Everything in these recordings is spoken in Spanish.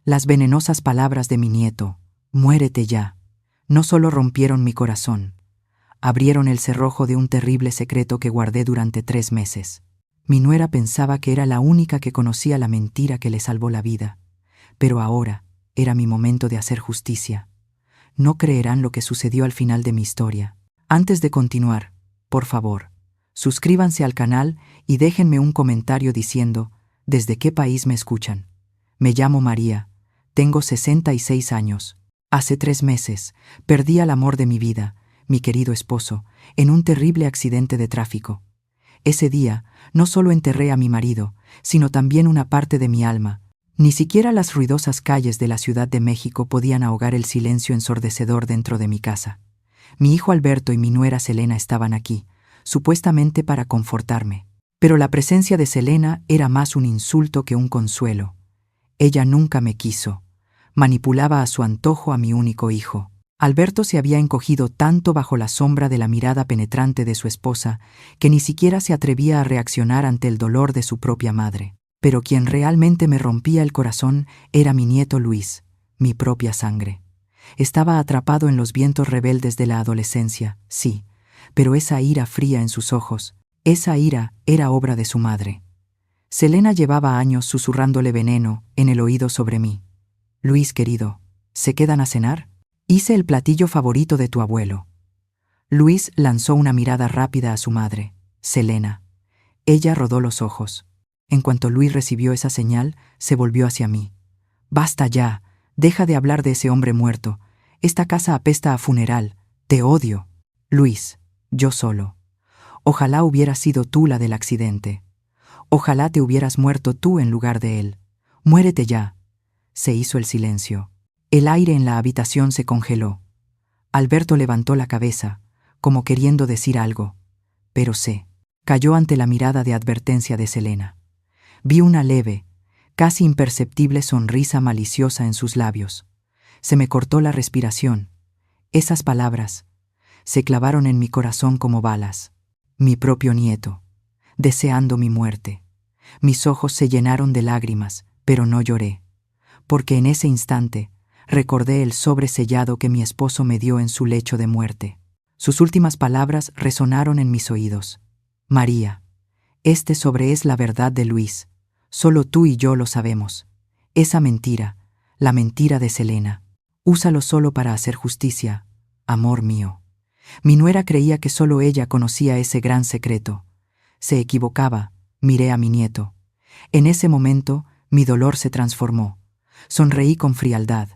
Las venenosas palabras de mi nieto, muérete ya, no solo rompieron mi corazón, abrieron el cerrojo de un terrible secreto que guardé durante 3 meses. Mi nuera pensaba que era la única que conocía la mentira que le salvó la vida, pero ahora era mi momento de hacer justicia. No creerán lo que sucedió al final de mi historia. Antes de continuar, por favor, suscríbanse al canal y déjenme un comentario diciendo desde qué país me escuchan. Me llamo María, tengo 66 años. Hace 3 meses perdí al amor de mi vida, mi querido esposo, en un terrible accidente de tráfico. Ese día no solo enterré a mi marido, sino también una parte de mi alma. Ni siquiera las ruidosas calles de la Ciudad de México podían ahogar el silencio ensordecedor dentro de mi casa. Mi hijo Alberto y mi nuera Selena estaban aquí, supuestamente para confortarme. Pero la presencia de Selena era más un insulto que un consuelo. Ella nunca me quiso. Manipulaba a su antojo a mi único hijo. Alberto se había encogido tanto bajo la sombra de la mirada penetrante de su esposa que ni siquiera se atrevía a reaccionar ante el dolor de su propia madre. Pero quien realmente me rompía el corazón era mi nieto Luis, mi propia sangre. Estaba atrapado en los vientos rebeldes de la adolescencia, sí, pero esa ira fría en sus ojos, esa ira era obra de su madre. Selena llevaba años susurrándole veneno en el oído sobre mí. Luis querido, ¿se quedan a cenar? Hice el platillo favorito de tu abuelo. Luis lanzó una mirada rápida a su madre, Selena. Ella rodó los ojos. En cuanto Luis recibió esa señal, se volvió hacia mí. Basta ya, deja de hablar de ese hombre muerto. Esta casa apesta a funeral. Te odio. Luis, yo solo. Ojalá hubieras sido tú la del accidente. Ojalá te hubieras muerto tú en lugar de él. Muérete ya. Se hizo el silencio. El aire en la habitación se congeló. Alberto levantó la cabeza, como queriendo decir algo, pero cayó ante la mirada de advertencia de Selena. Vi una leve, casi imperceptible sonrisa maliciosa en sus labios. Se me cortó la respiración. Esas palabras se clavaron en mi corazón como balas. Mi propio nieto, deseando mi muerte. Mis ojos se llenaron de lágrimas, pero no lloré, porque en ese instante recordé el sobre sellado que mi esposo me dio en su lecho de muerte. Sus últimas palabras resonaron en mis oídos. María, este sobre es la verdad de Luis. Solo tú y yo lo sabemos. Esa mentira, la mentira de Selena. Úsalo solo para hacer justicia, amor mío. Mi nuera creía que solo ella conocía ese gran secreto. Se equivocaba, miré a mi nieto. En ese momento, mi dolor se transformó. Sonreí con frialdad.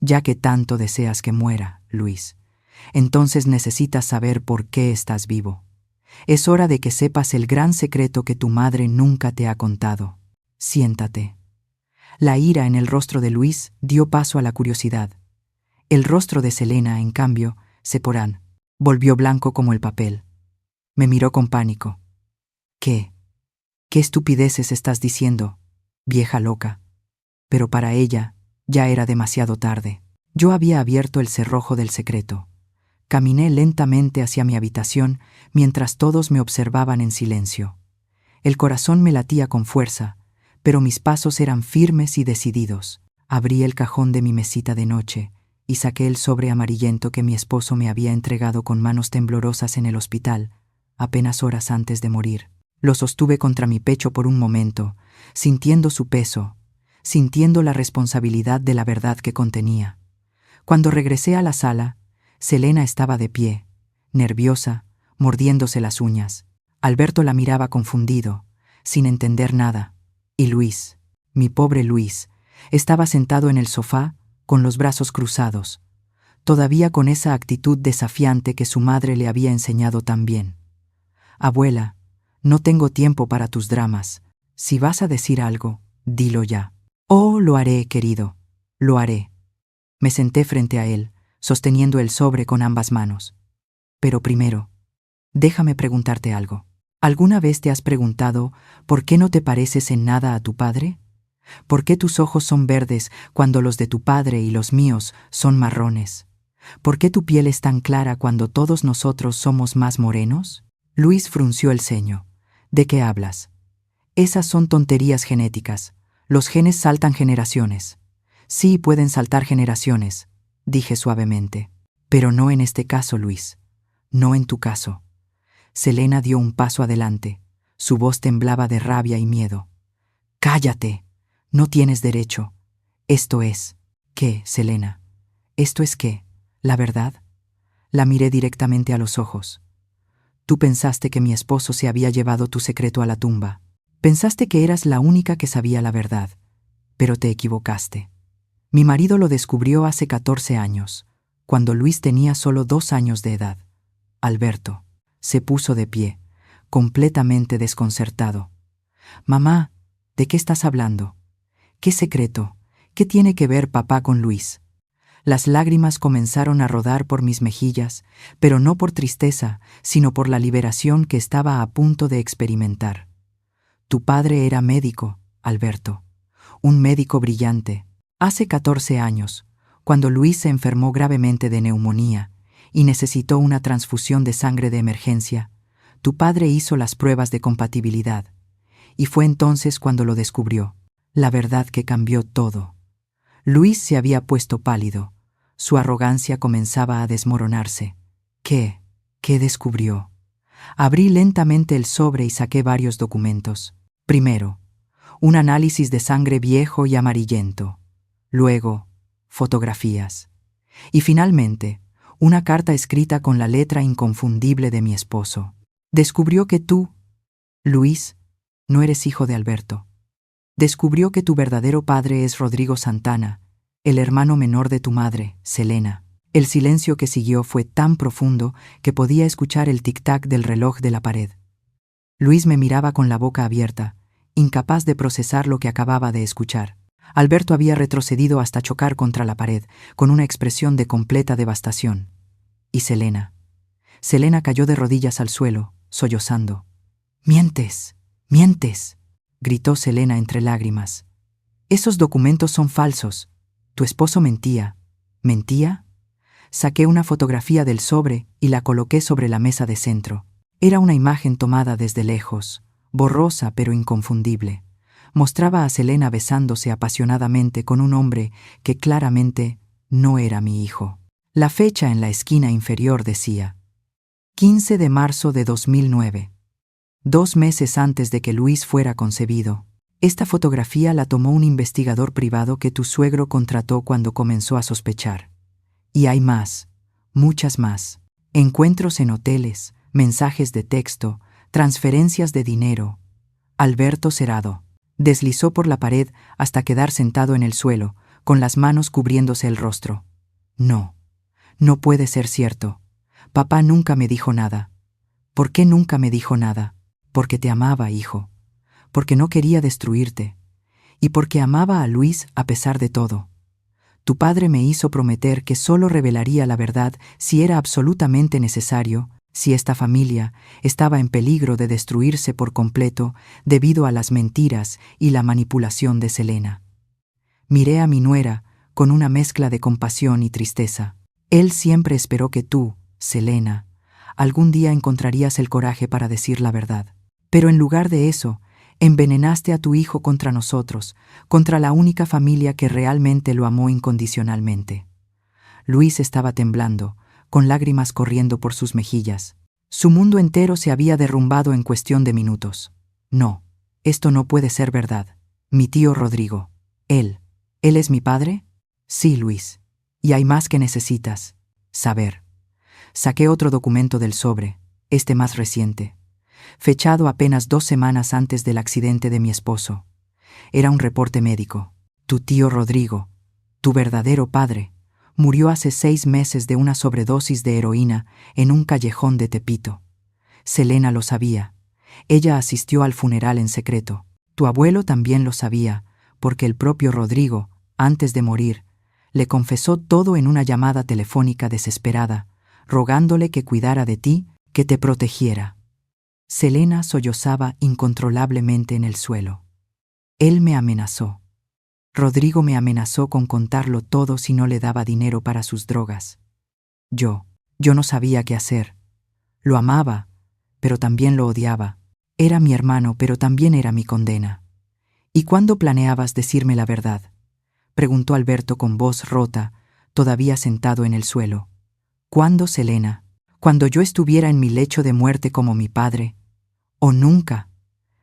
Ya que tanto deseas que muera, Luis, entonces necesitas saber por qué estás vivo. Es hora de que sepas el gran secreto que tu madre nunca te ha contado. Siéntate. La ira en el rostro de Luis dio paso a la curiosidad. El rostro de Selena, en cambio, volvió blanco como el papel. Me miró con pánico. ¿Qué estupideces estás diciendo, vieja loca? Pero para ella ya era demasiado tarde. Yo había abierto el cerrojo del secreto. Caminé lentamente hacia mi habitación mientras todos me observaban en silencio. El corazón me latía con fuerza, pero mis pasos eran firmes y decididos. Abrí el cajón de mi mesita de noche y saqué el sobre amarillento que mi esposo me había entregado con manos temblorosas en el hospital, apenas horas antes de morir. Lo sostuve contra mi pecho por un momento, sintiendo su peso, sintiendo la responsabilidad de la verdad que contenía. Cuando regresé a la sala, Selena estaba de pie, nerviosa, mordiéndose las uñas. Alberto la miraba confundido, sin entender nada. Y Luis, mi pobre Luis, estaba sentado en el sofá, con los brazos cruzados, todavía con esa actitud desafiante que su madre le había enseñado tan bien. Abuela, no tengo tiempo para tus dramas. Si vas a decir algo, dilo ya. Oh, lo haré, querido, lo haré. Me senté frente a él, sosteniendo el sobre con ambas manos. Pero primero, déjame preguntarte algo. ¿Alguna vez te has preguntado por qué no te pareces en nada a tu padre? ¿Por qué tus ojos son verdes cuando los de tu padre y los míos son marrones? ¿Por qué tu piel es tan clara cuando todos nosotros somos más morenos? Luis frunció el ceño. ¿De qué hablas? Esas son tonterías genéticas. Los genes saltan generaciones. Sí, pueden saltar generaciones, dije suavemente. Pero no en este caso, Luis. No en tu caso. Selena dio un paso adelante. Su voz temblaba de rabia y miedo. ¡Cállate! No tienes derecho. Esto es... ¿Qué, Selena? ¿Esto es qué? ¿La verdad? La miré directamente a los ojos. Tú pensaste que mi esposo se había llevado tu secreto a la tumba. Pensaste que eras la única que sabía la verdad. Pero te equivocaste. Mi marido lo descubrió hace 14 años, cuando Luis tenía solo 2 años de edad. Alberto se puso de pie, completamente desconcertado. Mamá, ¿de qué estás hablando? ¿Qué secreto? ¿Qué tiene que ver papá con Luis? Las lágrimas comenzaron a rodar por mis mejillas, pero no por tristeza, sino por la liberación que estaba a punto de experimentar. Tu padre era médico, Alberto, un médico brillante. Hace 14 años, cuando Luis se enfermó gravemente de neumonía y necesitó una transfusión de sangre de emergencia, tu padre hizo las pruebas de compatibilidad, y fue entonces cuando lo descubrió, la verdad que cambió todo. Luis se había puesto pálido, su arrogancia comenzaba a desmoronarse. ¿Qué? ¿Qué descubrió? Abrí lentamente el sobre y saqué varios documentos. Primero, un análisis de sangre viejo y amarillento. Luego, fotografías. Y finalmente, una carta escrita con la letra inconfundible de mi esposo. Descubrió que tú, Luis, no eres hijo de Alberto. Descubrió que tu verdadero padre es Rodrigo Santana, el hermano menor de tu madre, Selena. El silencio que siguió fue tan profundo que podía escuchar el tic-tac del reloj de la pared. Luis me miraba con la boca abierta, incapaz de procesar lo que acababa de escuchar. Alberto había retrocedido hasta chocar contra la pared, con una expresión de completa devastación. Y Selena. Selena cayó de rodillas al suelo, sollozando. «¡Mientes! ¡Mientes!», gritó Selena entre lágrimas. «Esos documentos son falsos. Tu esposo mentía». ¿Mentía? Saqué una fotografía del sobre y la coloqué sobre la mesa de centro. Era una imagen tomada desde lejos, borrosa pero inconfundible. Mostraba a Selena besándose apasionadamente con un hombre que claramente no era mi hijo. La fecha en la esquina inferior decía: 15 de marzo de 2009. 2 meses antes de que Luis fuera concebido. Esta fotografía la tomó un investigador privado que tu suegro contrató cuando comenzó a sospechar. Y hay más, muchas más. Encuentros en hoteles, mensajes de texto, transferencias de dinero. Alberto Cerrado deslizó por la pared hasta quedar sentado en el suelo, con las manos cubriéndose el rostro. No, no puede ser cierto. Papá nunca me dijo nada. ¿Por qué nunca me dijo nada? Porque te amaba, hijo. Porque no quería destruirte. Y porque amaba a Luis a pesar de todo. Tu padre me hizo prometer que solo revelaría la verdad si era absolutamente necesario, si esta familia estaba en peligro de destruirse por completo debido a las mentiras y la manipulación de Selena. Miré a mi nuera con una mezcla de compasión y tristeza. Él siempre esperó que tú, Selena, algún día encontrarías el coraje para decir la verdad. Pero en lugar de eso, envenenaste a tu hijo contra nosotros, contra la única familia que realmente lo amó incondicionalmente. Luis estaba temblando, con lágrimas corriendo por sus mejillas. Su mundo entero se había derrumbado en cuestión de minutos. No, esto no puede ser verdad. Mi tío Rodrigo. ¿Él es mi padre? Sí, Luis. Y hay más que necesitas saber. Saqué otro documento del sobre, este más reciente, fechado apenas 2 semanas antes del accidente de mi esposo. Era un reporte médico. Tu tío Rodrigo, tu verdadero padre, murió hace 6 meses de una sobredosis de heroína en un callejón de Tepito. Selena lo sabía. Ella asistió al funeral en secreto. Tu abuelo también lo sabía, porque el propio Rodrigo, antes de morir, le confesó todo en una llamada telefónica desesperada, rogándole que cuidara de ti, que te protegiera. Selena sollozaba incontrolablemente en el suelo. Él me amenazó. Rodrigo me amenazó con contarlo todo si no le daba dinero para sus drogas. Yo no sabía qué hacer. Lo amaba, pero también lo odiaba. Era mi hermano, pero también era mi condena. ¿Y cuándo planeabas decirme la verdad? preguntó Alberto con voz rota, todavía sentado en el suelo. ¿Cuándo, Selena? ¿Cuando yo estuviera en mi lecho de muerte como mi padre? ¿O nunca?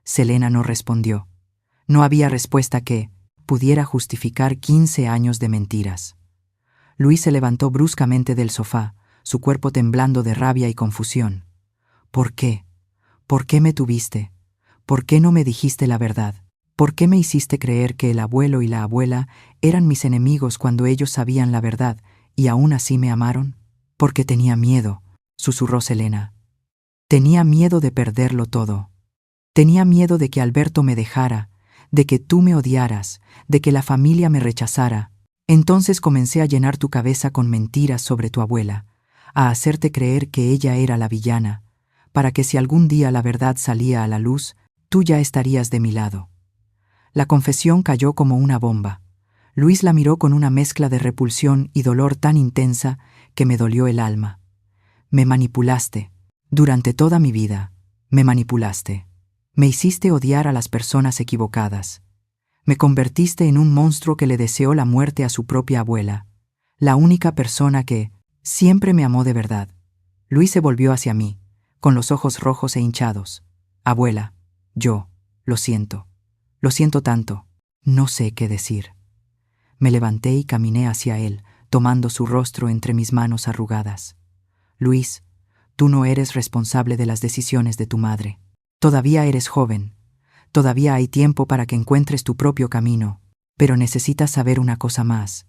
Selena no respondió. No había respuesta que pudiera justificar 15 años de mentiras. Luis se levantó bruscamente del sofá, su cuerpo temblando de rabia y confusión. ¿Por qué? ¿Por qué me tuviste? ¿Por qué no me dijiste la verdad? ¿Por qué me hiciste creer que el abuelo y la abuela eran mis enemigos cuando ellos sabían la verdad y aún así me amaron? Porque tenía miedo, susurró Selena. Tenía miedo de perderlo todo. Tenía miedo de que Alberto me dejara, de que tú me odiaras, de que la familia me rechazara. Entonces comencé a llenar tu cabeza con mentiras sobre tu abuela, a hacerte creer que ella era la villana, para que si algún día la verdad salía a la luz, tú ya estarías de mi lado. La confesión cayó como una bomba. Luis la miró con una mezcla de repulsión y dolor tan intensa que me dolió el alma. Me manipulaste. Durante toda mi vida, me manipulaste. Me hiciste odiar a las personas equivocadas. Me convertiste en un monstruo que le deseó la muerte a su propia abuela, la única persona que siempre me amó de verdad. Luis se volvió hacia mí, con los ojos rojos e hinchados. Abuela, lo siento. Lo siento tanto. No sé qué decir. Me levanté y caminé hacia él, tomando su rostro entre mis manos arrugadas. Luis, tú no eres responsable de las decisiones de tu madre. Todavía eres joven. Todavía hay tiempo para que encuentres tu propio camino. Pero necesitas saber una cosa más.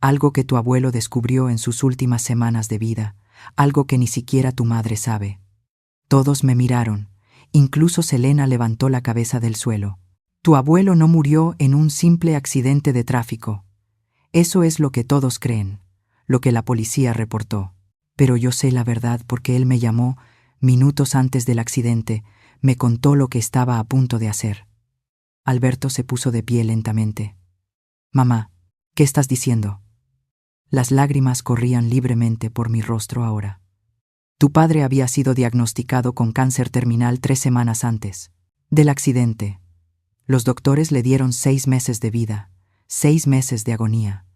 Algo que tu abuelo descubrió en sus últimas semanas de vida. Algo que ni siquiera tu madre sabe. Todos me miraron. Incluso Selena levantó la cabeza del suelo. Tu abuelo no murió en un simple accidente de tráfico. Eso es lo que todos creen, lo que la policía reportó. Pero yo sé la verdad porque él me llamó minutos antes del accidente, me contó lo que estaba a punto de hacer. Alberto se puso de pie lentamente. Mamá, ¿qué estás diciendo? Las lágrimas corrían libremente por mi rostro ahora. Tu padre había sido diagnosticado con cáncer terminal 3 semanas antes del accidente. Los doctores le dieron 6 meses de vida, 6 meses de agonía.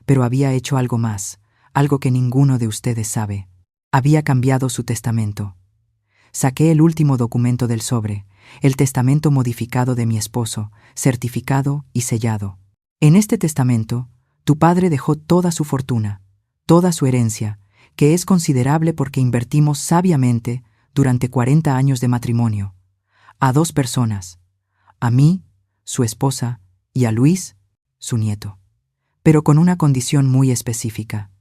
Pero había hecho algo más, algo que ninguno de ustedes sabe. Había cambiado su testamento. Saqué el último documento del sobre, el testamento modificado de mi esposo, certificado y sellado. En este testamento, tu padre dejó toda su fortuna, toda su herencia, que es considerable porque invertimos sabiamente durante 40 años de matrimonio, a 2 personas, a mí, su esposa, y a Luis, su nieto. Pero con una condición muy específica.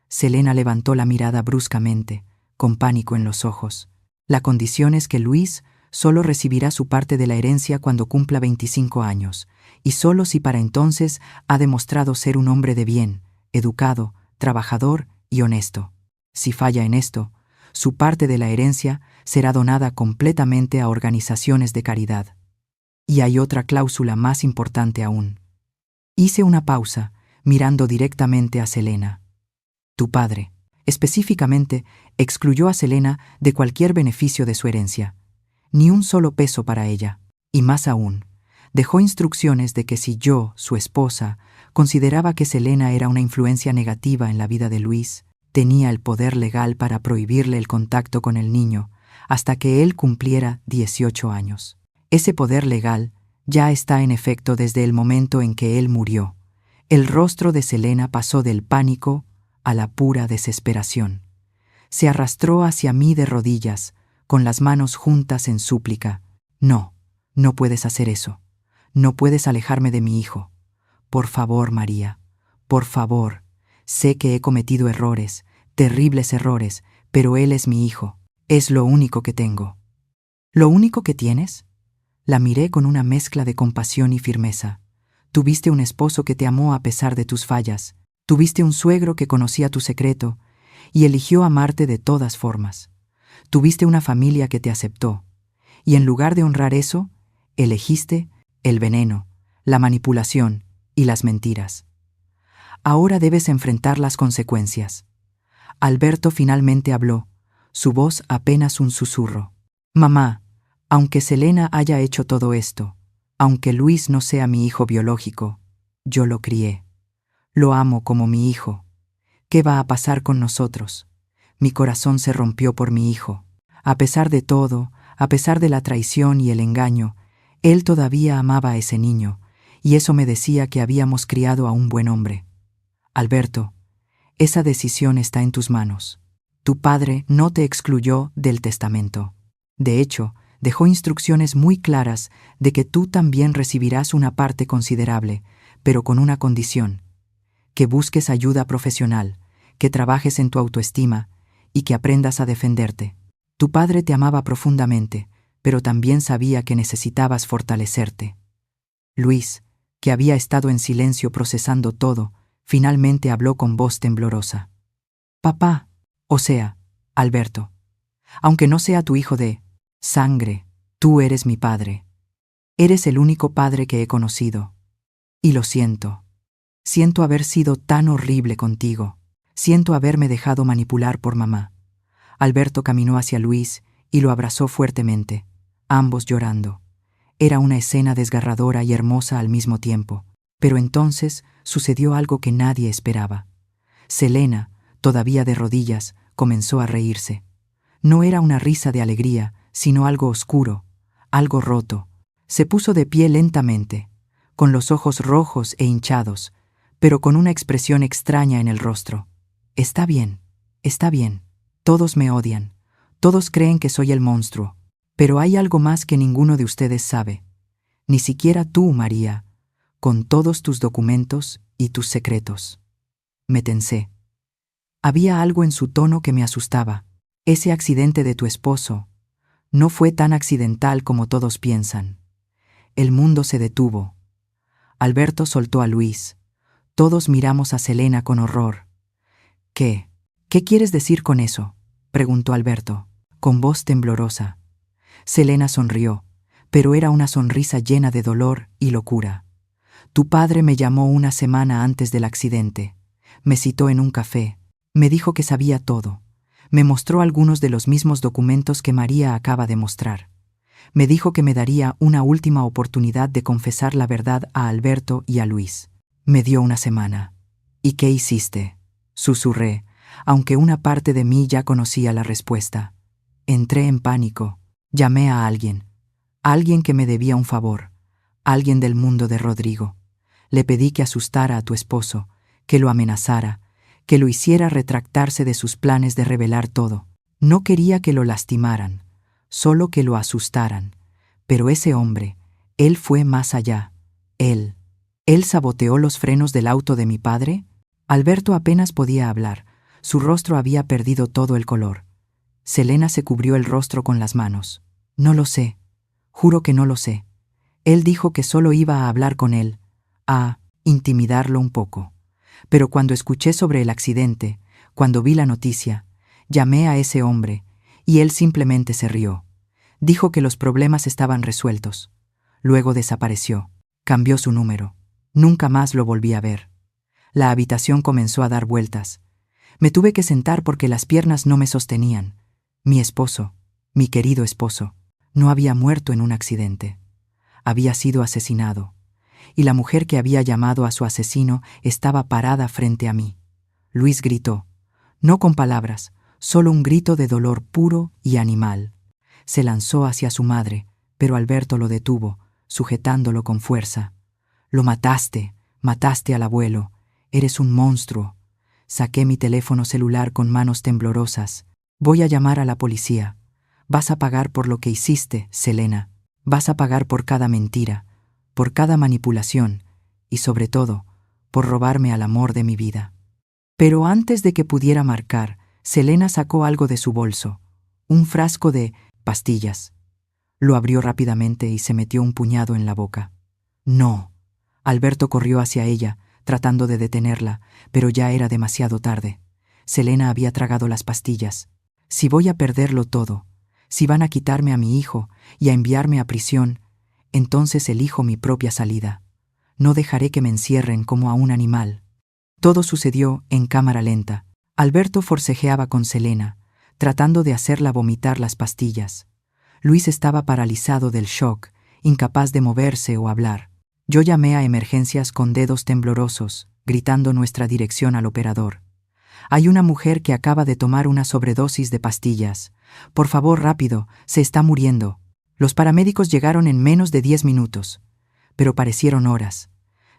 Selena levantó la mirada bruscamente, con pánico en los ojos. La condición es que Luis solo recibirá su parte de la herencia cuando cumpla 25 años, y solo si para entonces ha demostrado ser un hombre de bien, educado, trabajador y honesto. Si falla en esto, su parte de la herencia será donada completamente a organizaciones de caridad. Y hay otra cláusula más importante aún. Hice una pausa, mirando directamente a Selena. Tu padre, específicamente, excluyó a Selena de cualquier beneficio de su herencia. Ni un solo peso para ella. Y más aún, dejó instrucciones de que si yo, su esposa, consideraba que Selena era una influencia negativa en la vida de Luis, tenía el poder legal para prohibirle el contacto con el niño hasta que él cumpliera 18 años. Ese poder legal ya está en efecto desde el momento en que él murió. El rostro de Selena pasó del pánico a la pura desesperación. Se arrastró hacia mí de rodillas, con las manos juntas en súplica. No, no puedes hacer eso. No puedes alejarme de mi hijo. Por favor, María, por favor. Sé que he cometido errores, terribles errores, pero él es mi hijo. Es lo único que tengo. ¿Lo único que tienes? La miré con una mezcla de compasión y firmeza. Tuviste un esposo que te amó a pesar de tus fallas. Tuviste un suegro que conocía tu secreto y eligió amarte de todas formas. Tuviste una familia que te aceptó. Y en lugar de honrar eso, elegiste el veneno, la manipulación y las mentiras. Ahora debes enfrentar las consecuencias. Alberto finalmente habló, su voz apenas un susurro. Mamá, aunque Selena haya hecho todo esto, aunque Luis no sea mi hijo biológico, yo lo crié. Lo amo como mi hijo. ¿Qué va a pasar con nosotros? Mi corazón se rompió por mi hijo. A pesar de todo, a pesar de la traición y el engaño, él todavía amaba a ese niño, y eso me decía que habíamos criado a un buen hombre. Alberto, esa decisión está en tus manos. Tu padre no te excluyó del testamento. De hecho, dejó instrucciones muy claras de que tú también recibirás una parte considerable, pero con una condición: que busques ayuda profesional, que trabajes en tu autoestima y que aprendas a defenderte. Tu padre te amaba profundamente, pero también sabía que necesitabas fortalecerte. Luis, que había estado en silencio procesando todo, finalmente habló con voz temblorosa. Papá, o sea, Alberto, aunque no sea tu hijo de sangre, tú eres mi padre. Eres el único padre que he conocido. Y lo siento. Siento haber sido tan horrible contigo. Siento haberme dejado manipular por mamá. Alberto caminó hacia Luis y lo abrazó fuertemente, ambos llorando. Era una escena desgarradora y hermosa al mismo tiempo, pero entonces sucedió algo que nadie esperaba. Selena, todavía de rodillas, comenzó a reírse. No era una risa de alegría, sino algo oscuro, algo roto. Se puso de pie lentamente, con los ojos rojos e hinchados, pero con una expresión extraña en el rostro. Está bien, está bien. Todos me odian. Todos creen que soy el monstruo. Pero hay algo más que ninguno de ustedes sabe. Ni siquiera tú, María, con todos tus documentos y tus secretos. Me tensé. Había algo en su tono que me asustaba. Ese accidente de tu esposo no fue tan accidental como todos piensan. El mundo se detuvo. Alberto soltó a Luis. Todos miramos a Selena con horror. ¿Qué quieres decir con eso?, preguntó Alberto, con voz temblorosa. Selena sonrió, pero era una sonrisa llena de dolor y locura. Tu padre me llamó una semana antes del accidente. Me citó en un café. Me dijo que sabía todo. Me mostró algunos de los mismos documentos que María acaba de mostrar. Me dijo que me daría una última oportunidad de confesar la verdad a Alberto y a Luis. Me dio una semana. ¿Y qué hiciste?, susurré, aunque una parte de mí ya conocía la respuesta. Entré en pánico. Llamé a alguien que me debía un favor, alguien del mundo de Rodrigo. Le pedí que asustara a tu esposo, que lo amenazara, que lo hiciera retractarse de sus planes de revelar todo. No quería que lo lastimaran, solo que lo asustaran. Pero ese hombre, él fue más allá. Él saboteó los frenos del auto de mi padre. Alberto apenas podía hablar. Su rostro había perdido todo el color. Selena se cubrió el rostro con las manos. No lo sé. Juro que no lo sé. Él dijo que solo iba a hablar con él, a intimidarlo un poco. Pero cuando escuché sobre el accidente, cuando vi la noticia, llamé a ese hombre y él simplemente se rió. Dijo que los problemas estaban resueltos. Luego desapareció. Cambió su número. Nunca más lo volví a ver. La habitación comenzó a dar vueltas. Me tuve que sentar porque las piernas no me sostenían. Mi esposo, mi querido esposo, no había muerto en un accidente. Había sido asesinado. Y la mujer que había llamado a su asesino estaba parada frente a mí. Luis gritó, no con palabras, solo un grito de dolor puro y animal. Se lanzó hacia su madre, pero Alberto lo detuvo, sujetándolo con fuerza. Lo mataste al abuelo. Eres un monstruo. Saqué mi teléfono celular con manos temblorosas. Voy a llamar a la policía. Vas a pagar por lo que hiciste, Selena. Vas a pagar por cada mentira, por cada manipulación y, sobre todo, por robarme al amor de mi vida. Pero antes de que pudiera marcar, Selena sacó algo de su bolso, un frasco de pastillas. Lo abrió rápidamente y se metió un puñado en la boca. No. Alberto corrió hacia ella, tratando de detenerla, pero ya era demasiado tarde. Selena había tragado las pastillas. Si voy a perderlo todo, si van a quitarme a mi hijo y a enviarme a prisión, entonces elijo mi propia salida. No dejaré que me encierren como a un animal. Todo sucedió en cámara lenta. Alberto forcejeaba con Selena, tratando de hacerla vomitar las pastillas. Luis estaba paralizado del shock, incapaz de moverse o hablar. Yo llamé a emergencias con dedos temblorosos gritando nuestra dirección al operador. Hay una mujer que acaba de tomar una sobredosis de pastillas. Por favor, rápido, se está muriendo. Los paramédicos llegaron en menos de 10 minutos, pero parecieron horas.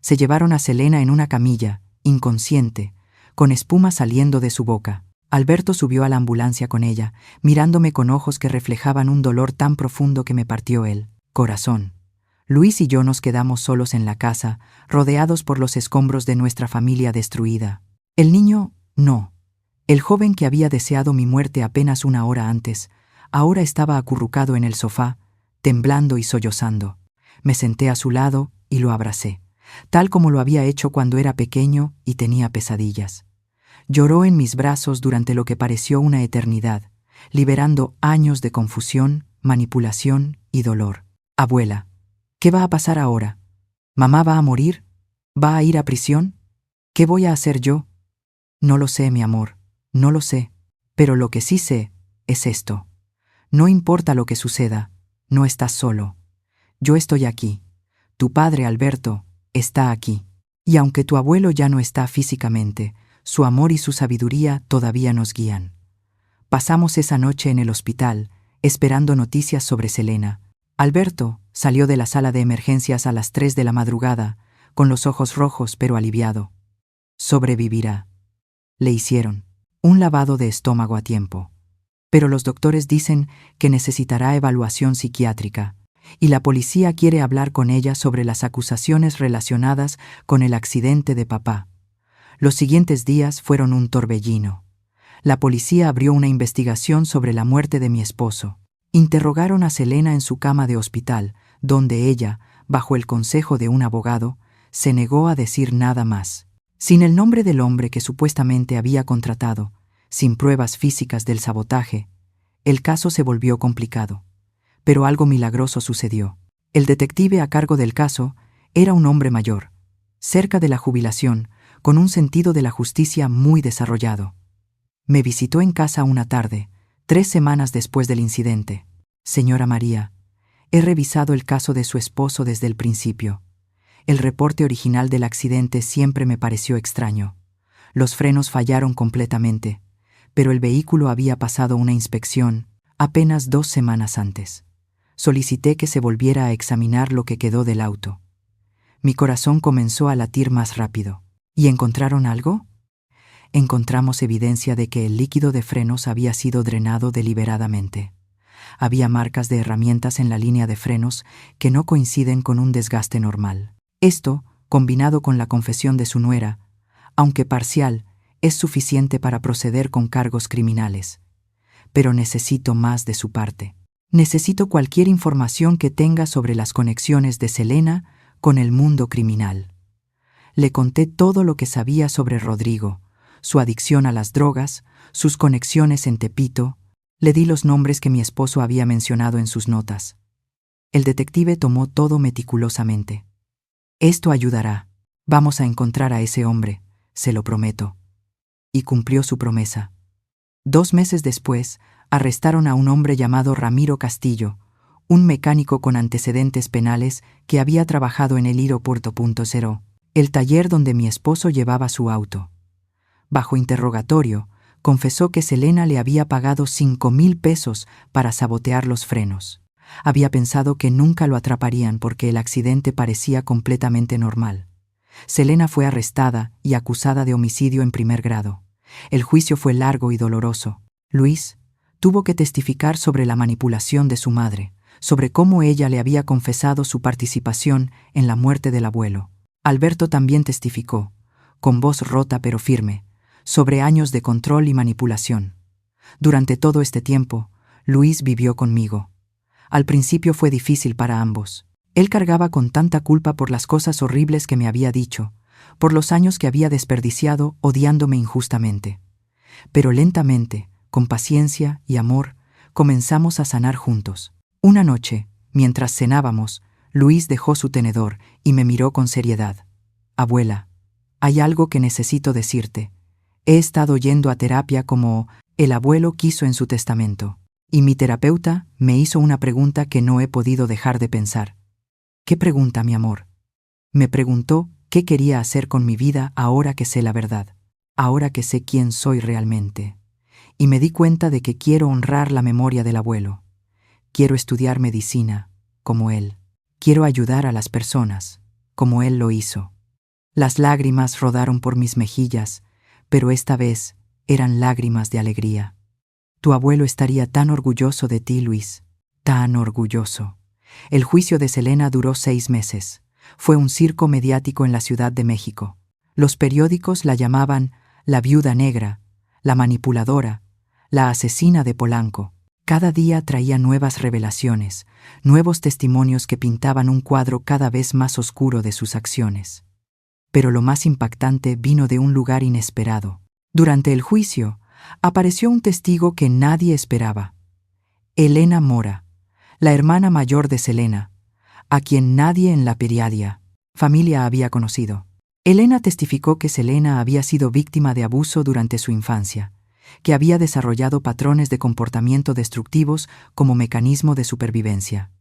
Se llevaron a Selena en una camilla, inconsciente, con espuma saliendo de su boca. Alberto subió a la ambulancia con ella, mirándome con ojos que reflejaban un dolor tan profundo que me partió el corazón. Luis y yo nos quedamos solos en la casa, rodeados por los escombros de nuestra familia destruida. El niño, no. El joven que había deseado mi muerte apenas una hora antes, ahora estaba acurrucado en el sofá, temblando y sollozando. Me senté a su lado y lo abracé, tal como lo había hecho cuando era pequeño y tenía pesadillas. Lloró en mis brazos durante lo que pareció una eternidad, liberando años de confusión, manipulación y dolor. Abuela, ¿qué va a pasar ahora? ¿Mamá va a morir? ¿Va a ir a prisión? ¿Qué voy a hacer yo? No lo sé, mi amor, no lo sé. Pero lo que sí sé es esto. No importa lo que suceda, no estás solo. Yo estoy aquí. Tu padre, Alberto, está aquí. Y aunque tu abuelo ya no está físicamente, su amor y su sabiduría todavía nos guían. Pasamos esa noche en el hospital, esperando noticias sobre Selena. Alberto salió de la sala de emergencias a las 3 de la madrugada, con los ojos rojos pero aliviado. Sobrevivirá. Le hicieron un lavado de estómago a tiempo. Pero los doctores dicen que necesitará evaluación psiquiátrica, y la policía quiere hablar con ella sobre las acusaciones relacionadas con el accidente de papá. Los siguientes días fueron un torbellino. La policía abrió una investigación sobre la muerte de mi esposo. Interrogaron a Selena en su cama de hospital, donde ella, bajo el consejo de un abogado, se negó a decir nada más. Sin el nombre del hombre que supuestamente había contratado, sin pruebas físicas del sabotaje, el caso se volvió complicado. Pero algo milagroso sucedió. El detective a cargo del caso era un hombre mayor, cerca de la jubilación, con un sentido de la justicia muy desarrollado. Me visitó en casa una tarde, 3 semanas después del incidente. Señora María, he revisado el caso de su esposo desde el principio. El reporte original del accidente siempre me pareció extraño. Los frenos fallaron completamente, pero el vehículo había pasado una inspección apenas 2 semanas antes. Solicité que se volviera a examinar lo que quedó del auto. Mi corazón comenzó a latir más rápido. ¿Y encontraron algo? Encontramos evidencia de que el líquido de frenos había sido drenado deliberadamente. Había marcas de herramientas en la línea de frenos que no coinciden con un desgaste normal. Esto, combinado con la confesión de su nuera, aunque parcial, es suficiente para proceder con cargos criminales. Pero necesito más de su parte. Necesito cualquier información que tenga sobre las conexiones de Selena con el mundo criminal. Le conté todo lo que sabía sobre Rodrigo, su adicción a las drogas, sus conexiones en Tepito. Le di los nombres que mi esposo había mencionado en sus notas. El detective tomó todo meticulosamente. Esto ayudará. Vamos a encontrar a ese hombre, se lo prometo. Y cumplió su promesa. 2 meses después, arrestaron a un hombre llamado Ramiro Castillo, un mecánico con antecedentes penales que había trabajado en el Aeropuerto.0, el taller donde mi esposo llevaba su auto. Bajo interrogatorio, confesó que Selena le había pagado 5,000 pesos para sabotear los frenos. Había pensado que nunca lo atraparían porque el accidente parecía completamente normal. Selena fue arrestada y acusada de homicidio en primer grado. El juicio fue largo y doloroso. Luis tuvo que testificar sobre la manipulación de su madre, sobre cómo ella le había confesado su participación en la muerte del abuelo. Alberto también testificó, con voz rota pero firme, sobre años de control y manipulación. Durante todo este tiempo, Luis vivió conmigo. Al principio fue difícil para ambos. Él cargaba con tanta culpa por las cosas horribles que me había dicho, por los años que había desperdiciado odiándome injustamente. Pero lentamente, con paciencia y amor, comenzamos a sanar juntos. Una noche, mientras cenábamos, Luis dejó su tenedor y me miró con seriedad. Abuela, hay algo que necesito decirte. He estado yendo a terapia como el abuelo quiso en su testamento, y mi terapeuta me hizo una pregunta que no he podido dejar de pensar. ¿Qué pregunta, mi amor? Me preguntó ¿Qué quería hacer con mi vida ahora que sé la verdad? Ahora que sé quién soy realmente. Y me di cuenta de que quiero honrar la memoria del abuelo. Quiero estudiar medicina, como él. Quiero ayudar a las personas, como él lo hizo. Las lágrimas rodaron por mis mejillas, pero esta vez eran lágrimas de alegría. Tu abuelo estaría tan orgulloso de ti, Luis, tan orgulloso. El juicio de Selena duró 6 meses. Fue un circo mediático en la Ciudad de México. Los periódicos la llamaban la viuda negra, la manipuladora, la asesina de Polanco. Cada día traía nuevas revelaciones, nuevos testimonios que pintaban un cuadro cada vez más oscuro de sus acciones. Pero lo más impactante vino de un lugar inesperado. Durante el juicio, apareció un testigo que nadie esperaba. Elena Mora, la hermana mayor de Selena, a quien nadie en la Piriadia familia había conocido. Elena testificó que Selena había sido víctima de abuso durante su infancia, que había desarrollado patrones de comportamiento destructivos como mecanismo de supervivencia.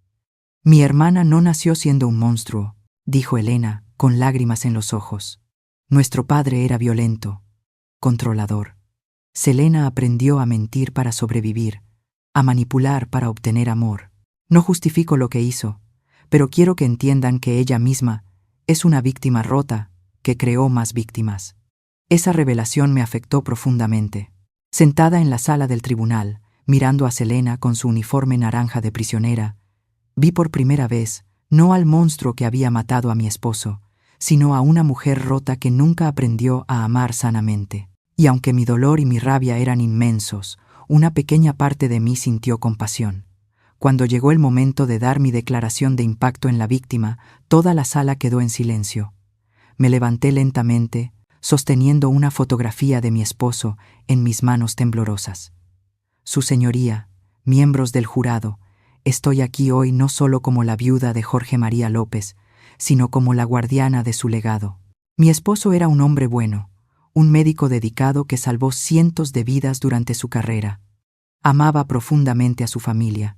Mi hermana no nació siendo un monstruo, dijo Elena, con lágrimas en los ojos. Nuestro padre era violento, controlador. Selena aprendió a mentir para sobrevivir, a manipular para obtener amor. No justifico lo que hizo, pero quiero que entiendan que ella misma es una víctima rota que creó más víctimas. Esa revelación me afectó profundamente. Sentada en la sala del tribunal, mirando a Selena con su uniforme naranja de prisionera, vi por primera vez no al monstruo que había matado a mi esposo, sino a una mujer rota que nunca aprendió a amar sanamente. Y aunque mi dolor y mi rabia eran inmensos, una pequeña parte de mí sintió compasión. Cuando llegó el momento de dar mi declaración de impacto en la víctima, toda la sala quedó en silencio. Me levanté lentamente, sosteniendo una fotografía de mi esposo en mis manos temblorosas. Su señoría, miembros del jurado, estoy aquí hoy no solo como la viuda de Jorge María López, sino como la guardiana de su legado. Mi esposo era un hombre bueno, un médico dedicado que salvó cientos de vidas durante su carrera. Amaba profundamente a su familia,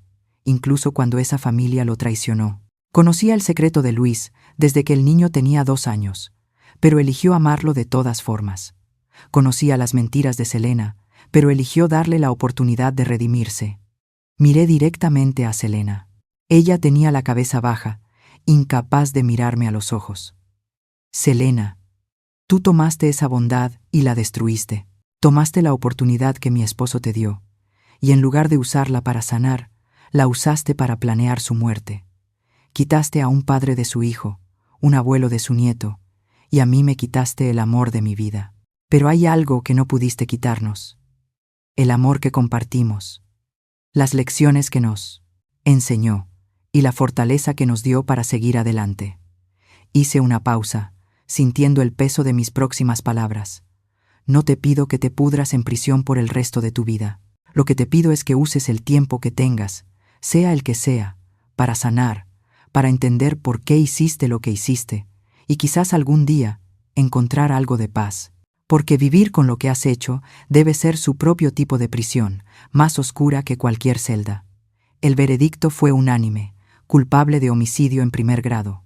incluso cuando esa familia lo traicionó. Conocía el secreto de Luis desde que el niño tenía 2 años, pero eligió amarlo de todas formas. Conocía las mentiras de Selena, pero eligió darle la oportunidad de redimirse. Miré directamente a Selena. Ella tenía la cabeza baja, incapaz de mirarme a los ojos. Selena, tú tomaste esa bondad y la destruiste. Tomaste la oportunidad que mi esposo te dio, y en lugar de usarla para sanar, la usaste para planear su muerte. Quitaste a un padre de su hijo, un abuelo de su nieto, y a mí me quitaste el amor de mi vida. Pero hay algo que no pudiste quitarnos. El amor que compartimos, las lecciones que nos enseñó y la fortaleza que nos dio para seguir adelante. Hice una pausa, sintiendo el peso de mis próximas palabras. No te pido que te pudras en prisión por el resto de tu vida. Lo que te pido es que uses el tiempo que tengas, sea el que sea, para sanar, para entender por qué hiciste lo que hiciste, y quizás algún día encontrar algo de paz. Porque vivir con lo que has hecho debe ser su propio tipo de prisión, más oscura que cualquier celda. El veredicto fue unánime, culpable de homicidio en primer grado.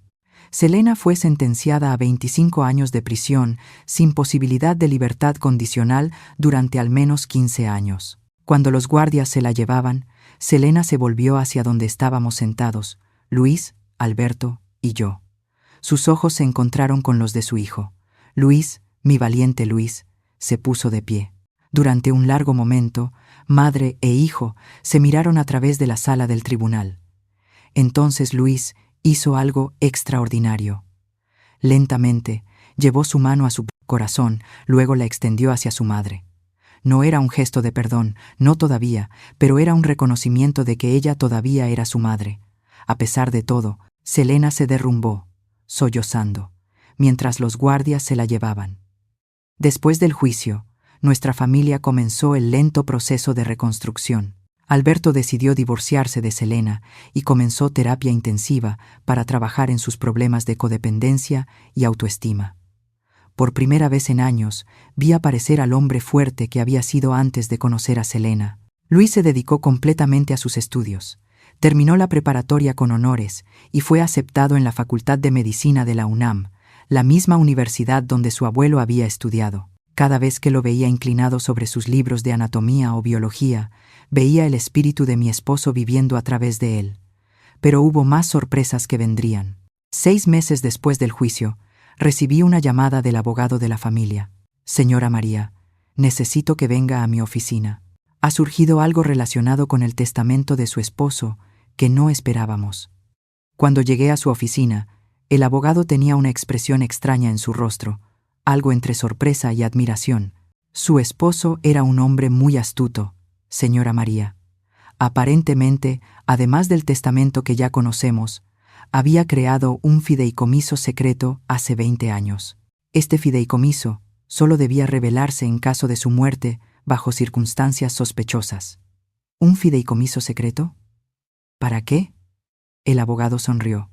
Selena fue sentenciada a 25 años de prisión sin posibilidad de libertad condicional durante al menos 15 años. Cuando los guardias se la llevaban, Selena se volvió hacia donde estábamos sentados, Luis, Alberto y yo. Sus ojos se encontraron con los de su hijo. Luis, mi valiente Luis, se puso de pie. Durante un largo momento, madre e hijo se miraron a través de la sala del tribunal. Entonces Luis hizo algo extraordinario. Lentamente, llevó su mano a su corazón, luego la extendió hacia su madre. No era un gesto de perdón, no todavía, pero era un reconocimiento de que ella todavía era su madre. A pesar de todo, Selena se derrumbó, sollozando, mientras los guardias se la llevaban. Después del juicio, nuestra familia comenzó el lento proceso de reconstrucción. Alberto decidió divorciarse de Selena y comenzó terapia intensiva para trabajar en sus problemas de codependencia y autoestima. Por primera vez en años, vi aparecer al hombre fuerte que había sido antes de conocer a Selena. Luis se dedicó completamente a sus estudios. Terminó la preparatoria con honores y fue aceptado en la Facultad de Medicina de la UNAM, la misma universidad donde su abuelo había estudiado. Cada vez que lo veía inclinado sobre sus libros de anatomía o biología, veía el espíritu de mi esposo viviendo a través de él. Pero hubo más sorpresas que vendrían. 6 meses después del juicio, recibí una llamada del abogado de la familia. Señora María, necesito que venga a mi oficina. Ha surgido algo relacionado con el testamento de su esposo que no esperábamos. Cuando llegué a su oficina, el abogado tenía una expresión extraña en su rostro, algo entre sorpresa y admiración. Su esposo era un hombre muy astuto, señora María. Aparentemente, además del testamento que ya conocemos, había creado un fideicomiso secreto hace 20 años. Este fideicomiso solo debía revelarse en caso de su muerte bajo circunstancias sospechosas. ¿Un fideicomiso secreto? ¿Para qué? El abogado sonrió.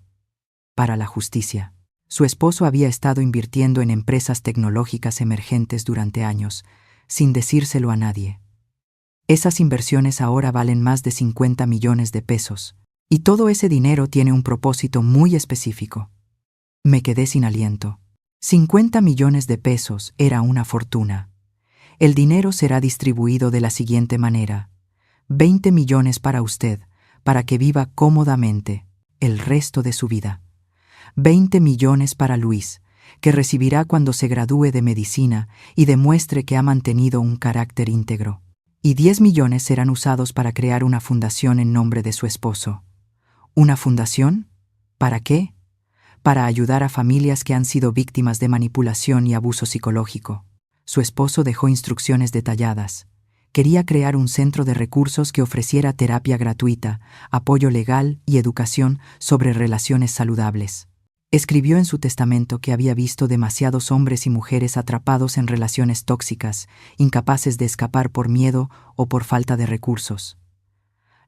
Para la justicia. Su esposo había estado invirtiendo en empresas tecnológicas emergentes durante años, sin decírselo a nadie. Esas inversiones ahora valen más de 50 millones de pesos, y todo ese dinero tiene un propósito muy específico. Me quedé sin aliento. 50 millones de pesos era una fortuna. El dinero será distribuido de la siguiente manera: 20 millones para usted, para que viva cómodamente el resto de su vida. 20 millones para Luis, que recibirá cuando se gradúe de medicina y demuestre que ha mantenido un carácter íntegro. Y 10 millones serán usados para crear una fundación en nombre de su esposo. ¿Una fundación? ¿Para qué? Para ayudar a familias que han sido víctimas de manipulación y abuso psicológico. Su esposo dejó instrucciones detalladas. Quería crear un centro de recursos que ofreciera terapia gratuita, apoyo legal y educación sobre relaciones saludables. Escribió en su testamento que había visto demasiados hombres y mujeres atrapados en relaciones tóxicas, incapaces de escapar por miedo o por falta de recursos.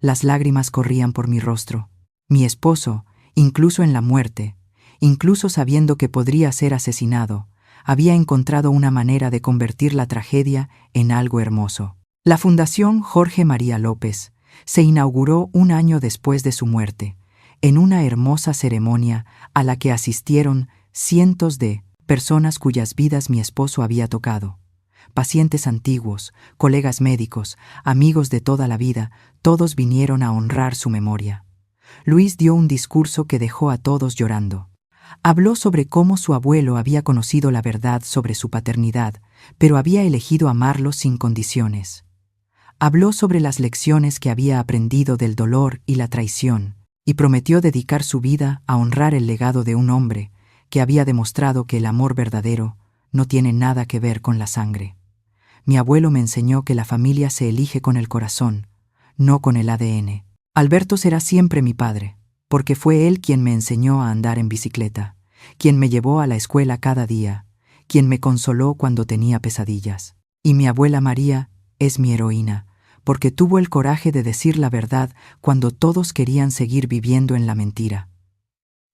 Las lágrimas corrían por mi rostro. Mi esposo, incluso en la muerte, incluso sabiendo que podría ser asesinado, había encontrado una manera de convertir la tragedia en algo hermoso. La Fundación Jorge María López se inauguró un año después de su muerte, en una hermosa ceremonia a la que asistieron cientos de personas cuyas vidas mi esposo había tocado. Pacientes antiguos, colegas médicos, amigos de toda la vida, todos vinieron a honrar su memoria. Luis dio un discurso que dejó a todos llorando. Habló sobre cómo su abuelo había conocido la verdad sobre su paternidad, pero había elegido amarlo sin condiciones. Habló sobre las lecciones que había aprendido del dolor y la traición, y prometió dedicar su vida a honrar el legado de un hombre que había demostrado que el amor verdadero no tiene nada que ver con la sangre. Mi abuelo me enseñó que la familia se elige con el corazón, no con el ADN. Alberto será siempre mi padre, porque fue él quien me enseñó a andar en bicicleta, quien me llevó a la escuela cada día, quien me consoló cuando tenía pesadillas. Y mi abuela María es mi heroína, porque tuvo el coraje de decir la verdad cuando todos querían seguir viviendo en la mentira.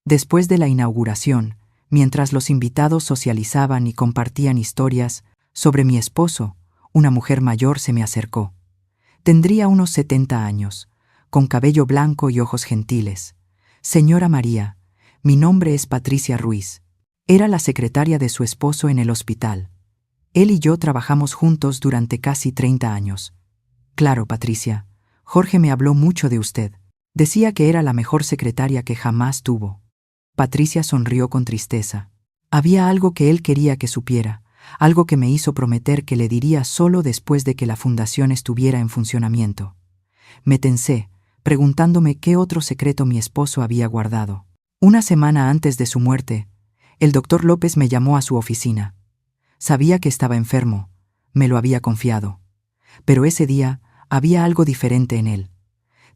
Después de la inauguración, mientras los invitados socializaban y compartían historias sobre mi esposo, una mujer mayor se me acercó. Tendría unos 70 años, con cabello blanco y ojos gentiles. Señora María, mi nombre es Patricia Ruiz. Era la secretaria de su esposo en el hospital. Él y yo trabajamos juntos durante casi 30 años. Claro, Patricia, Jorge me habló mucho de usted. Decía que era la mejor secretaria que jamás tuvo. Patricia sonrió con tristeza. Había algo que él quería que supiera, algo que me hizo prometer que le diría solo después de que la fundación estuviera en funcionamiento. Me tensé, preguntándome qué otro secreto mi esposo había guardado. Una semana antes de su muerte, el doctor López me llamó a su oficina. Sabía que estaba enfermo, me lo había confiado. Pero ese día había algo diferente en él.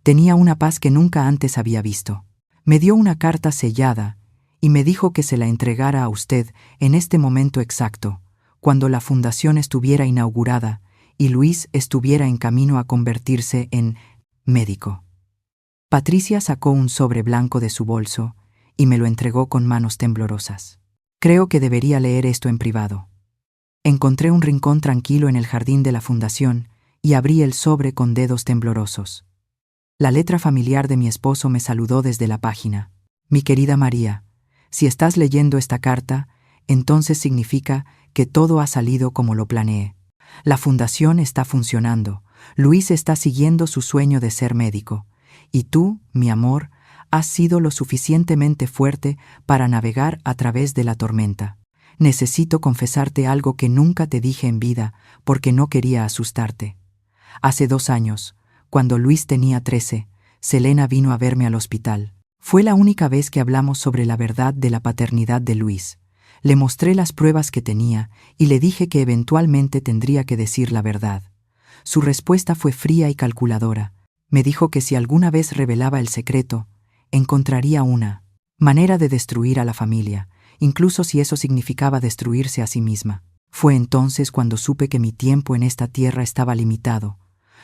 Tenía una paz que nunca antes había visto. Me dio una carta sellada y me dijo que se la entregara a usted en este momento exacto, cuando la fundación estuviera inaugurada y Luis estuviera en camino a convertirse en médico. Patricia sacó un sobre blanco de su bolso y me lo entregó con manos temblorosas. Creo que debería leer esto en privado. Encontré un rincón tranquilo en el jardín de la fundación y abrí el sobre con dedos temblorosos. La letra familiar de mi esposo me saludó desde la página. Mi querida María, si estás leyendo esta carta, entonces significa que todo ha salido como lo planeé. La fundación está funcionando. Luis está siguiendo su sueño de ser médico. Y tú, mi amor, has sido lo suficientemente fuerte para navegar a través de la tormenta. Necesito confesarte algo que nunca te dije en vida porque no quería asustarte. Hace 2 años, cuando Luis tenía 13, Selena vino a verme al hospital. Fue la única vez que hablamos sobre la verdad de la paternidad de Luis. Le mostré las pruebas que tenía y le dije que eventualmente tendría que decir la verdad. Su respuesta fue fría y calculadora. Me dijo que si alguna vez revelaba el secreto, encontraría una manera de destruir a la familia, incluso si eso significaba destruirse a sí misma. Fue entonces cuando supe que mi tiempo en esta tierra estaba limitado,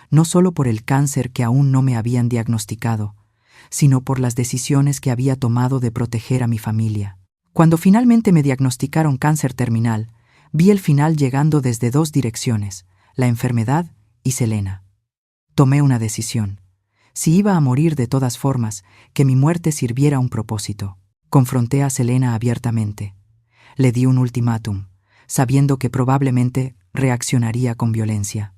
no solo por el cáncer que aún no me habían diagnosticado, sino por las decisiones que había tomado de proteger a mi familia. Cuando finalmente me diagnosticaron cáncer terminal, vi el final llegando desde 2 direcciones, la enfermedad y Selena. Tomé una decisión. Si iba a morir de todas formas, que mi muerte sirviera a un propósito. Confronté a Selena abiertamente. Le di un ultimátum, sabiendo que probablemente reaccionaría con violencia.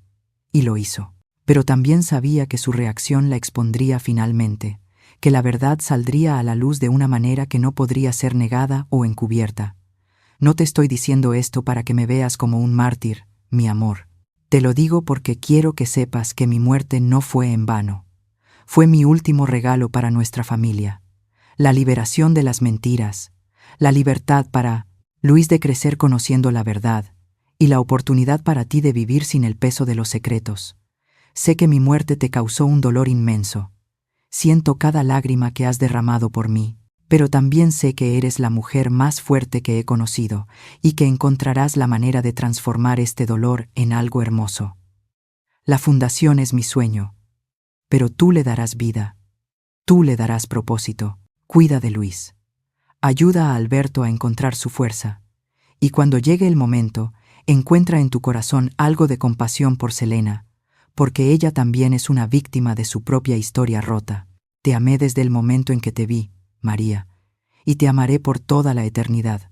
Y lo hizo. Pero también sabía que su reacción la expondría finalmente, que la verdad saldría a la luz de una manera que no podría ser negada o encubierta. No te estoy diciendo esto para que me veas como un mártir, mi amor. Te lo digo porque quiero que sepas que mi muerte no fue en vano. Fue mi último regalo para nuestra familia. La liberación de las mentiras, la libertad para Luis de crecer conociendo la verdad y la oportunidad para ti de vivir sin el peso de los secretos. Sé que mi muerte te causó un dolor inmenso. Siento cada lágrima que has derramado por mí, pero también sé que eres la mujer más fuerte que he conocido y que encontrarás la manera de transformar este dolor en algo hermoso. La fundación es mi sueño, pero tú le darás vida. Tú le darás propósito. Cuida de Luis. Ayuda a Alberto a encontrar su fuerza. Y cuando llegue el momento, encuentra en tu corazón algo de compasión por Selena, porque ella también es una víctima de su propia historia rota. Te amé desde el momento en que te vi, María, y te amaré por toda la eternidad.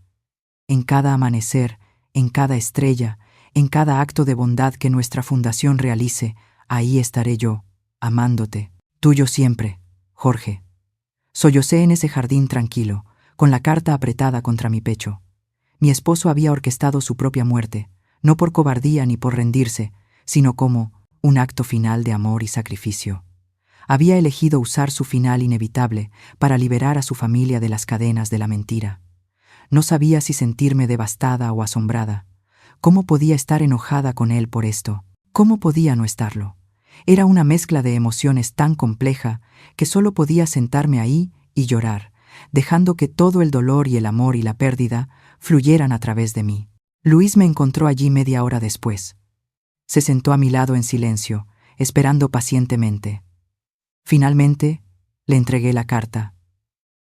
En cada amanecer, en cada estrella, en cada acto de bondad que nuestra fundación realice, ahí estaré yo, amándote, tuyo siempre, Jorge. Sollocé en ese jardín tranquilo, con la carta apretada contra mi pecho. Mi esposo había orquestado su propia muerte, no por cobardía ni por rendirse, sino como un acto final de amor y sacrificio. Había elegido usar su final inevitable para liberar a su familia de las cadenas de la mentira. No sabía si sentirme devastada o asombrada. ¿Cómo podía estar enojada con él por esto? ¿Cómo podía no estarlo? Era una mezcla de emociones tan compleja que solo podía sentarme ahí y llorar, dejando que todo el dolor y el amor y la pérdida fluyeran a través de mí. Luis me encontró allí media hora después. Se sentó a mi lado en silencio, esperando pacientemente. Finalmente, le entregué la carta.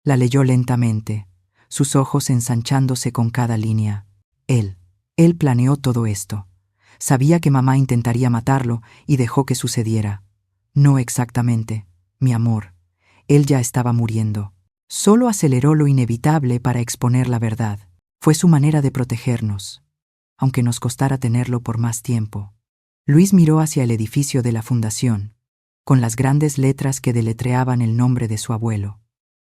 La leyó lentamente, sus ojos ensanchándose con cada línea. Él planeó todo esto. Sabía que mamá intentaría matarlo y dejó que sucediera. No exactamente, mi amor. Él ya estaba muriendo. Solo aceleró lo inevitable para exponer la verdad. Fue su manera de protegernos, aunque nos costara tenerlo por más tiempo. Luis miró hacia el edificio de la fundación, con las grandes letras que deletreaban el nombre de su abuelo.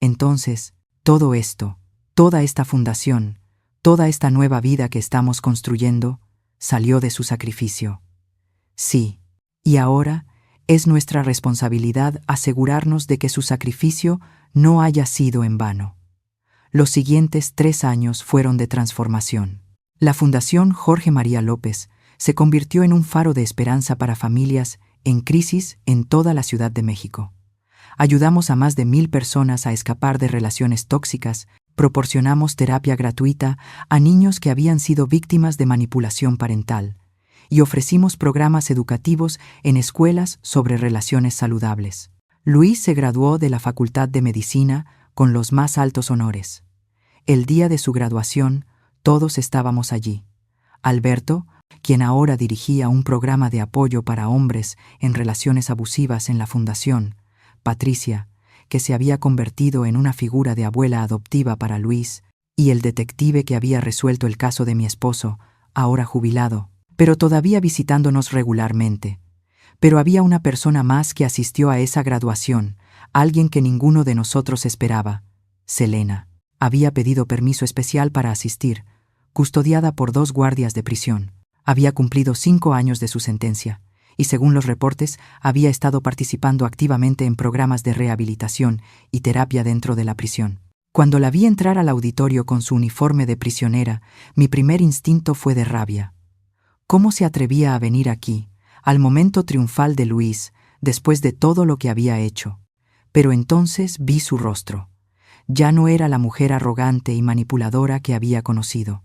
Entonces, todo esto, toda esta fundación, toda esta nueva vida que estamos construyendo, salió de su sacrificio. Sí, y ahora es nuestra responsabilidad asegurarnos de que su sacrificio no haya sido en vano. Los siguientes 3 años fueron de transformación. La Fundación Jorge María López se convirtió en un faro de esperanza para familias en crisis en toda la Ciudad de México. Ayudamos a más de 1,000 personas a escapar de relaciones tóxicas, proporcionamos terapia gratuita a niños que habían sido víctimas de manipulación parental y ofrecimos programas educativos en escuelas sobre relaciones saludables. Luis se graduó de la Facultad de Medicina con los más altos honores. El día de su graduación, todos estábamos allí. Alberto, quien ahora dirigía un programa de apoyo para hombres en relaciones abusivas en la fundación, Patricia, que se había convertido en una figura de abuela adoptiva para Luis, y el detective que había resuelto el caso de mi esposo, ahora jubilado, pero todavía visitándonos regularmente. Pero había una persona más que asistió a esa graduación, alguien que ninguno de nosotros esperaba. Selena. Había pedido permiso especial para asistir, custodiada por 2 guardias de prisión. Había cumplido 5 años de su sentencia, y según los reportes, había estado participando activamente en programas de rehabilitación y terapia dentro de la prisión. Cuando la vi entrar al auditorio con su uniforme de prisionera, mi primer instinto fue de rabia. ¿Cómo se atrevía a venir aquí, al momento triunfal de Luis, después de todo lo que había hecho? Pero entonces vi su rostro. Ya no era la mujer arrogante y manipuladora que había conocido.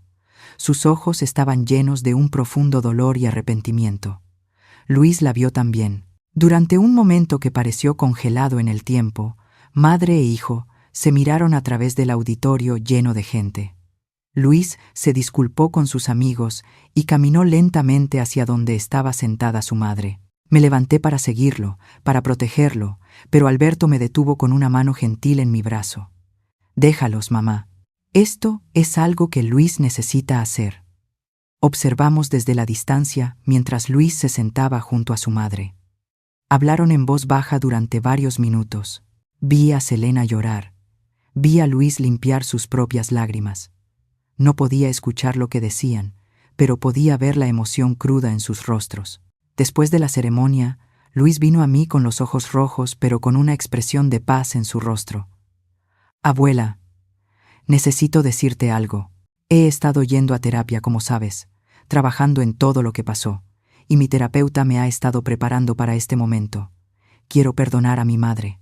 Sus ojos estaban llenos de un profundo dolor y arrepentimiento. Luis la vio también. Durante un momento que pareció congelado en el tiempo, madre e hijo se miraron a través del auditorio lleno de gente. Luis se disculpó con sus amigos y caminó lentamente hacia donde estaba sentada su madre. Me levanté para seguirlo, para protegerlo, pero Alberto me detuvo con una mano gentil en mi brazo. «Déjalos, mamá. Esto es algo que Luis necesita hacer». Observamos desde la distancia mientras Luis se sentaba junto a su madre. Hablaron en voz baja durante varios minutos. Vi a Selena llorar. Vi a Luis limpiar sus propias lágrimas. No podía escuchar lo que decían, pero podía ver la emoción cruda en sus rostros. Después de la ceremonia, Luis vino a mí con los ojos rojos, pero con una expresión de paz en su rostro. «Abuela, necesito decirte algo. He estado yendo a terapia, como sabes, trabajando en todo lo que pasó, y mi terapeuta me ha estado preparando para este momento. Quiero perdonar a mi madre».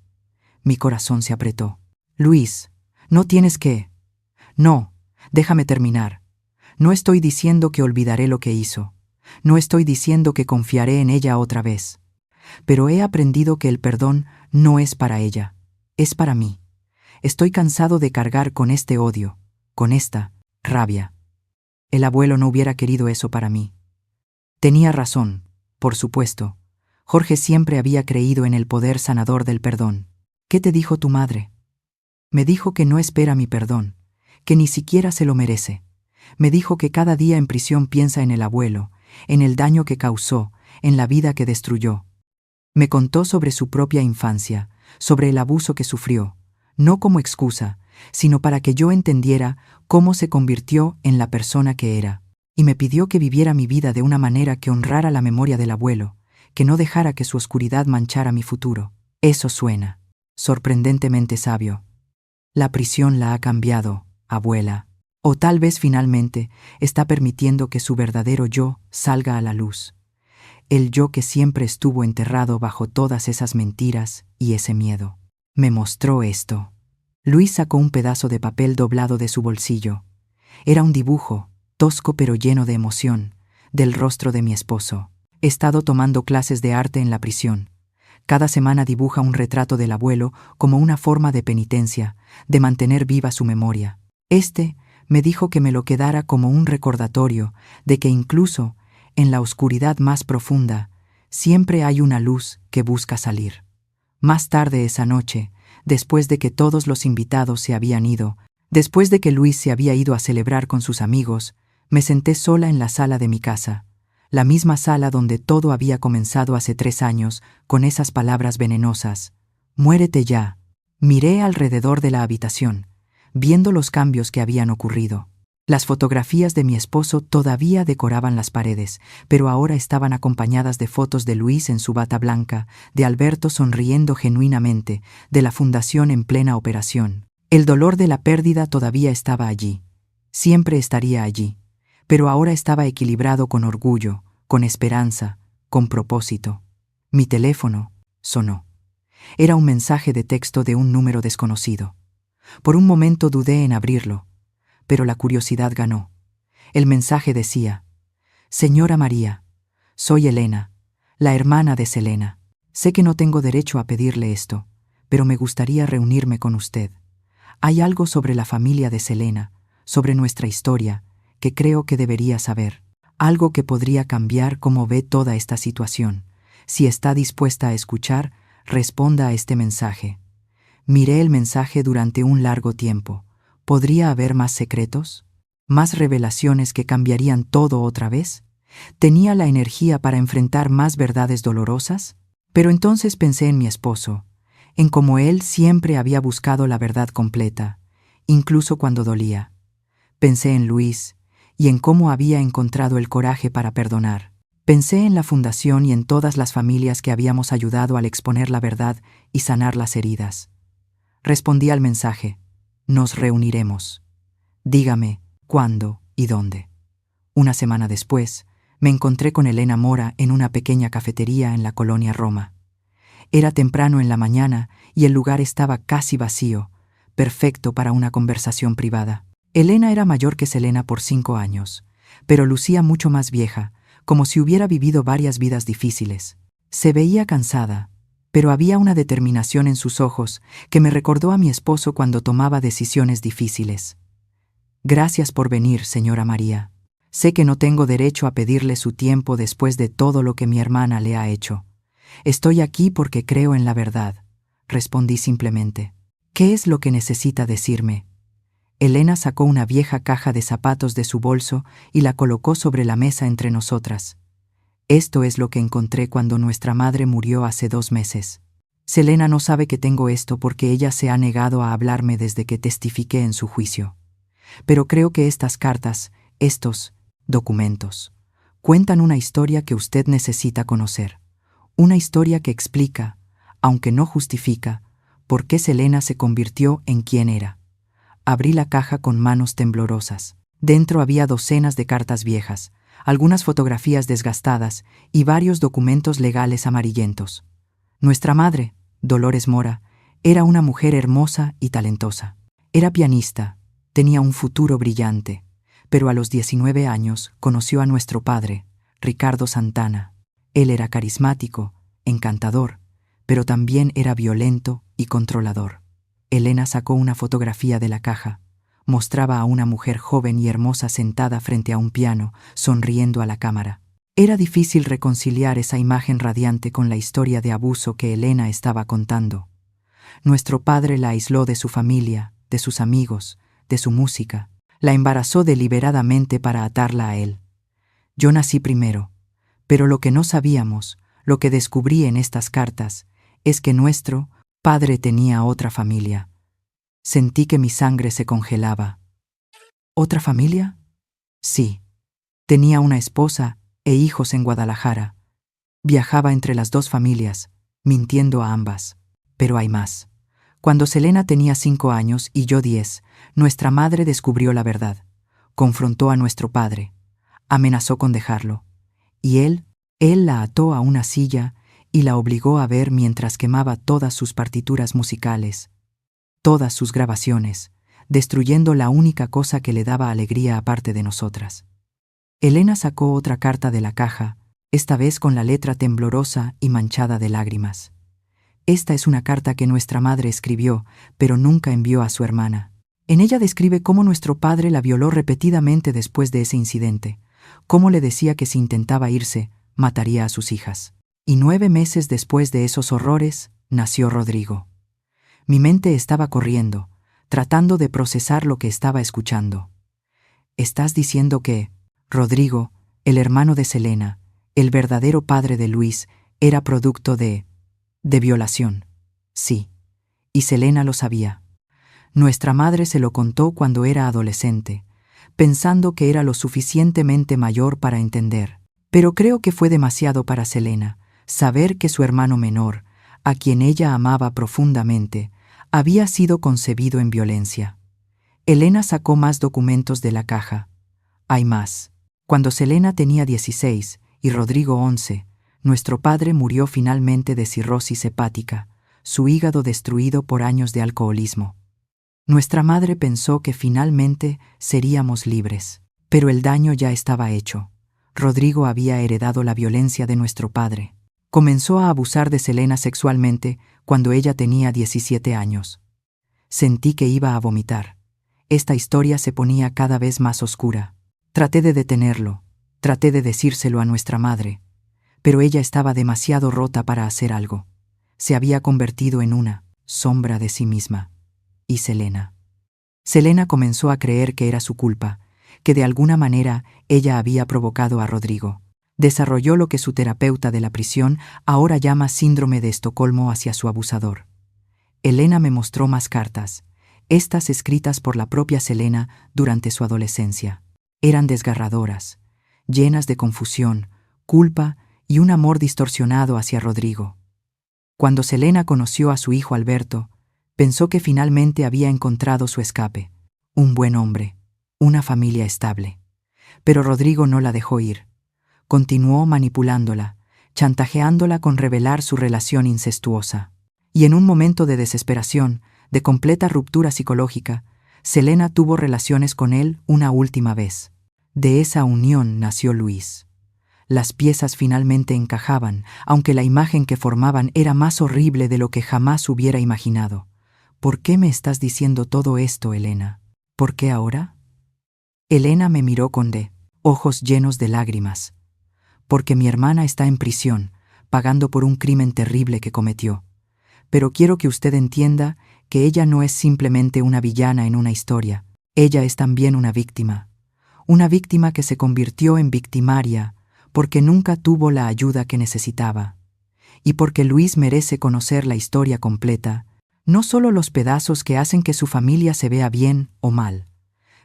Mi corazón se apretó. «Luis, no tienes que. No, déjame terminar. No estoy diciendo que olvidaré lo que hizo. No estoy diciendo que confiaré en ella otra vez. Pero he aprendido que el perdón no es para ella, es para mí. Estoy cansado de cargar con este odio, con esta rabia. El abuelo no hubiera querido eso para mí». Tenía razón, por supuesto. Jorge siempre había creído en el poder sanador del perdón. «¿Qué te dijo tu madre?» «Me dijo que no espera mi perdón, que ni siquiera se lo merece. Me dijo que cada día en prisión piensa en el abuelo, en el daño que causó, en la vida que destruyó». Me contó sobre su propia infancia, sobre el abuso que sufrió, no como excusa, sino para que yo entendiera cómo se convirtió en la persona que era. Y me pidió que viviera mi vida de una manera que honrara la memoria del abuelo, que no dejara que su oscuridad manchara mi futuro. Eso suena sorprendentemente sabio. La prisión la ha cambiado, abuela. O tal vez finalmente está permitiendo que su verdadero yo salga a la luz. El yo que siempre estuvo enterrado bajo todas esas mentiras y ese miedo. Me mostró esto. Luis sacó un pedazo de papel doblado de su bolsillo. Era un dibujo, tosco pero lleno de emoción, del rostro de mi esposo. He estado tomando clases de arte en la prisión. Cada semana dibuja un retrato del abuelo como una forma de penitencia, de mantener viva su memoria. Me dijo que me lo quedara como un recordatorio de que incluso en la oscuridad más profunda siempre hay una luz que busca salir. Más tarde esa noche, después de que todos los invitados se habían ido, después de que Luis se había ido a celebrar con sus amigos, me senté sola en la sala de mi casa, la misma sala donde todo había comenzado hace 3 años, con esas palabras venenosas: «Muérete ya». Miré alrededor de la habitación, viendo los cambios que habían ocurrido. Las fotografías de mi esposo todavía decoraban las paredes, pero ahora estaban acompañadas de fotos de Luis en su bata blanca, de Alberto sonriendo genuinamente, de la fundación en plena operación. El dolor de la pérdida todavía estaba allí. Siempre estaría allí. Pero ahora estaba equilibrado con orgullo, con esperanza, con propósito. Mi teléfono sonó. Era un mensaje de texto de un número desconocido. Por un momento dudé en abrirlo, pero la curiosidad ganó. El mensaje decía: «Señora María, soy Elena, la hermana de Selena. Sé que no tengo derecho a pedirle esto, pero me gustaría reunirme con usted. Hay algo sobre la familia de Selena, sobre nuestra historia, que creo que debería saber. Algo que podría cambiar cómo ve toda esta situación. Si está dispuesta a escuchar, responda a este mensaje». Miré el mensaje durante un largo tiempo. ¿Podría haber más secretos? ¿Más revelaciones que cambiarían todo otra vez? ¿Tenía la energía para enfrentar más verdades dolorosas? Pero entonces pensé en mi esposo, en cómo él siempre había buscado la verdad completa, incluso cuando dolía. Pensé en Luis y en cómo había encontrado el coraje para perdonar. Pensé en la fundación y en todas las familias que habíamos ayudado al exponer la verdad y sanar las heridas. Respondí al mensaje: nos reuniremos. Dígame cuándo y dónde. Una semana después, me encontré con Elena Mora en una pequeña cafetería en la colonia Roma. Era temprano en la mañana y el lugar estaba casi vacío, perfecto para una conversación privada. Elena era mayor que Selena por 5 años, pero lucía mucho más vieja, como si hubiera vivido varias vidas difíciles. Se veía cansada, pero había una determinación en sus ojos que me recordó a mi esposo cuando tomaba decisiones difíciles. Gracias por venir, señora María. Sé que no tengo derecho a pedirle su tiempo después de todo lo que mi hermana le ha hecho. Estoy aquí porque creo en la verdad, respondí simplemente. ¿Qué es lo que necesita decirme? Elena sacó una vieja caja de zapatos de su bolso y la colocó sobre la mesa entre nosotras. Esto es lo que encontré cuando nuestra madre murió hace 2 meses. Selena no sabe que tengo esto porque ella se ha negado a hablarme desde que testifiqué en su juicio. Pero creo que estas cartas, estos documentos, cuentan una historia que usted necesita conocer. Una historia que explica, aunque no justifica, por qué Selena se convirtió en quien era. Abrí la caja con manos temblorosas. Dentro había docenas de cartas viejas, algunas fotografías desgastadas y varios documentos legales amarillentos. Nuestra madre, Dolores Mora, era una mujer hermosa y talentosa. Era pianista, tenía un futuro brillante, pero a los 19 años conoció a nuestro padre, Ricardo Santana. Él era carismático, encantador, pero también era violento y controlador. Elena sacó una fotografía de la caja. Mostraba a una mujer joven y hermosa sentada frente a un piano, sonriendo a la cámara. Era difícil reconciliar esa imagen radiante con la historia de abuso que Elena estaba contando. Nuestro padre la aisló de su familia, de sus amigos, de su música. La embarazó deliberadamente para atarla a él. Yo nací primero, pero lo que no sabíamos, lo que descubrí en estas cartas, es que nuestro padre tenía otra familia. Sentí que mi sangre se congelaba. ¿Otra familia? Sí. Tenía una esposa e hijos en Guadalajara. Viajaba entre las 2 familias, mintiendo a ambas. Pero hay más. Cuando Selena tenía 5 años y yo 10, nuestra madre descubrió la verdad. Confrontó a nuestro padre. Amenazó con dejarlo. Y él la ató a una silla y la obligó a ver mientras quemaba todas sus partituras musicales, todas sus grabaciones, destruyendo la única cosa que le daba alegría aparte de nosotras. Elena sacó otra carta de la caja, esta vez con la letra temblorosa y manchada de lágrimas. Esta es una carta que nuestra madre escribió, pero nunca envió a su hermana. En ella describe cómo nuestro padre la violó repetidamente después de ese incidente, cómo le decía que si intentaba irse, mataría a sus hijas. Y 9 meses después de esos horrores, nació Rodrigo. Mi mente estaba corriendo, tratando de procesar lo que estaba escuchando. ¿Estás diciendo que Rodrigo, el hermano de Selena, el verdadero padre de Luis, era producto de violación? Sí. Y Selena lo sabía. Nuestra madre se lo contó cuando era adolescente, pensando que era lo suficientemente mayor para entender. Pero creo que fue demasiado para Selena saber que su hermano menor, a quien ella amaba profundamente, había sido concebido en violencia. Elena sacó más documentos de la caja. Hay más. Cuando Selena tenía 16 y Rodrigo 11, nuestro padre murió finalmente de cirrosis hepática, su hígado destruido por años de alcoholismo. Nuestra madre pensó que finalmente seríamos libres, pero el daño ya estaba hecho. Rodrigo había heredado la violencia de nuestro padre. Comenzó a abusar de Selena sexualmente cuando ella tenía 17 años. Sentí que iba a vomitar. Esta historia se ponía cada vez más oscura. Traté de detenerlo, traté de decírselo a nuestra madre, pero ella estaba demasiado rota para hacer algo. Se había convertido en una sombra de sí misma. Y Selena. Selena comenzó a creer que era su culpa, que de alguna manera ella había provocado a Rodrigo. Desarrolló lo que su terapeuta de la prisión ahora llama síndrome de Estocolmo hacia su abusador. Elena me mostró más cartas, estas escritas por la propia Selena durante su adolescencia. Eran desgarradoras, llenas de confusión, culpa y un amor distorsionado hacia Rodrigo. Cuando Selena conoció a su hijo Alberto, pensó que finalmente había encontrado su escape, un buen hombre, una familia estable. Pero Rodrigo no la dejó ir. Continuó manipulándola, chantajeándola con revelar su relación incestuosa. Y en un momento de desesperación, de completa ruptura psicológica, Selena tuvo relaciones con él una última vez. De esa unión nació Luis. Las piezas finalmente encajaban, aunque la imagen que formaban era más horrible de lo que jamás hubiera imaginado. ¿Por qué me estás diciendo todo esto, Elena? ¿Por qué ahora? Elena me miró con ojos llenos de lágrimas. Porque mi hermana está en prisión, pagando por un crimen terrible que cometió. Pero quiero que usted entienda que ella no es simplemente una villana en una historia. Ella es también una víctima que se convirtió en victimaria porque nunca tuvo la ayuda que necesitaba. Y porque Luis merece conocer la historia completa, no solo los pedazos que hacen que su familia se vea bien o mal.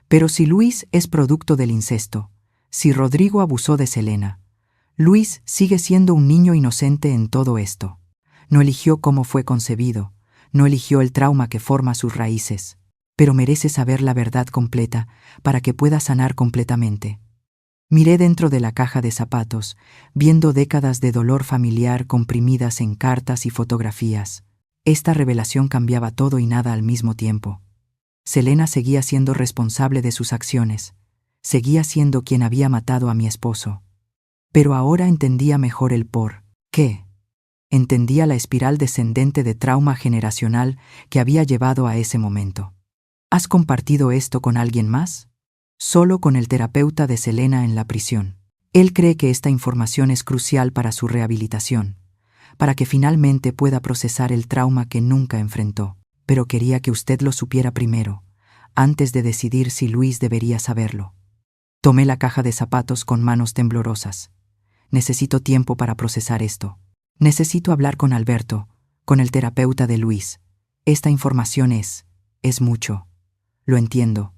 Pero si Luis es producto del incesto, si Rodrigo abusó de Selena, Luis sigue siendo un niño inocente en todo esto. No eligió cómo fue concebido, no eligió el trauma que forma sus raíces, pero merece saber la verdad completa para que pueda sanar completamente. Miré dentro de la caja de zapatos, viendo décadas de dolor familiar comprimidas en cartas y fotografías. Esta revelación cambiaba todo y nada al mismo tiempo. Selena seguía siendo responsable de sus acciones, seguía siendo quien había matado a mi esposo. Pero ahora entendía mejor el por qué. Entendía la espiral descendente de trauma generacional que había llevado a ese momento. ¿Has compartido esto con alguien más? Solo con el terapeuta de Selena en la prisión. Él cree que esta información es crucial para su rehabilitación, para que finalmente pueda procesar el trauma que nunca enfrentó. Pero quería que usted lo supiera primero, antes de decidir si Luis debería saberlo. Tomé la caja de zapatos con manos temblorosas. Necesito tiempo para procesar esto. Necesito hablar con Alberto, con el terapeuta de Luis. Esta información es mucho. Lo entiendo.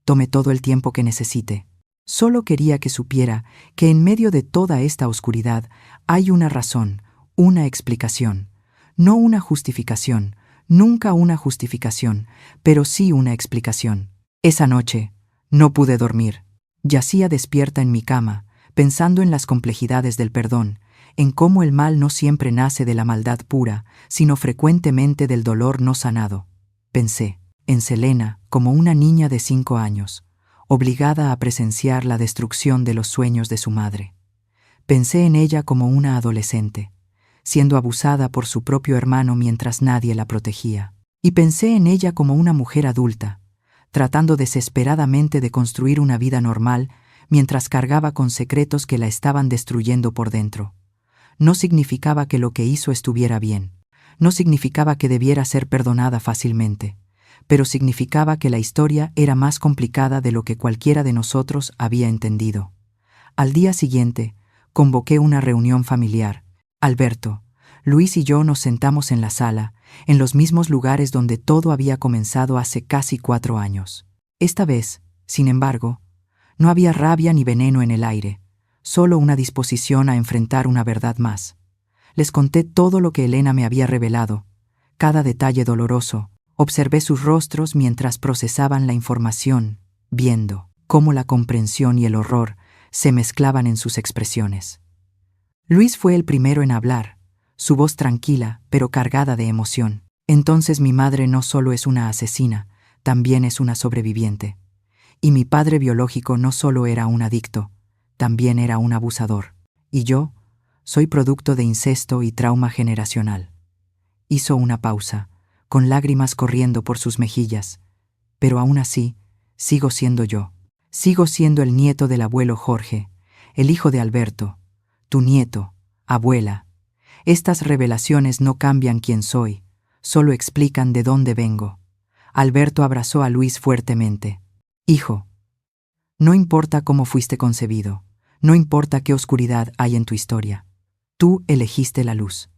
Tome todo el tiempo que necesite. Solo quería que supiera que en medio de toda esta oscuridad hay una razón, una explicación. No una justificación, nunca una justificación, pero sí una explicación. Esa noche, no pude dormir. Yacía despierta en mi cama, pensando en las complejidades del perdón, en cómo el mal no siempre nace de la maldad pura, sino frecuentemente del dolor no sanado. Pensé en Selena como una niña de 5 años, obligada a presenciar la destrucción de los sueños de su madre. Pensé en ella como una adolescente, siendo abusada por su propio hermano mientras nadie la protegía. Y pensé en ella como una mujer adulta, tratando desesperadamente de construir una vida normal mientras cargaba con secretos que la estaban destruyendo por dentro. No significaba que lo que hizo estuviera bien, no significaba que debiera ser perdonada fácilmente, pero significaba que la historia era más complicada de lo que cualquiera de nosotros había entendido. Al día siguiente, convoqué una reunión familiar. Alberto, Luis y yo nos sentamos en la sala, en los mismos lugares donde todo había comenzado hace casi 4 años. Esta vez, sin embargo, no había rabia ni veneno en el aire, solo una disposición a enfrentar una verdad más. Les conté todo lo que Elena me había revelado, cada detalle doloroso. Observé sus rostros mientras procesaban la información, viendo cómo la comprensión y el horror se mezclaban en sus expresiones. Luis fue el primero en hablar, su voz tranquila pero cargada de emoción. Entonces mi madre no solo es una asesina, también es una sobreviviente. Y mi padre biológico no solo era un adicto, también era un abusador. Y yo soy producto de incesto y trauma generacional. Hizo una pausa, con lágrimas corriendo por sus mejillas. Pero aún así, sigo siendo yo. Sigo siendo el nieto del abuelo Jorge, el hijo de Alberto, tu nieto, abuela. Estas revelaciones no cambian quién soy, solo explican de dónde vengo. Alberto abrazó a Luis fuertemente. Hijo, no importa cómo fuiste concebido, no importa qué oscuridad hay en tu historia. Tú elegiste la luz.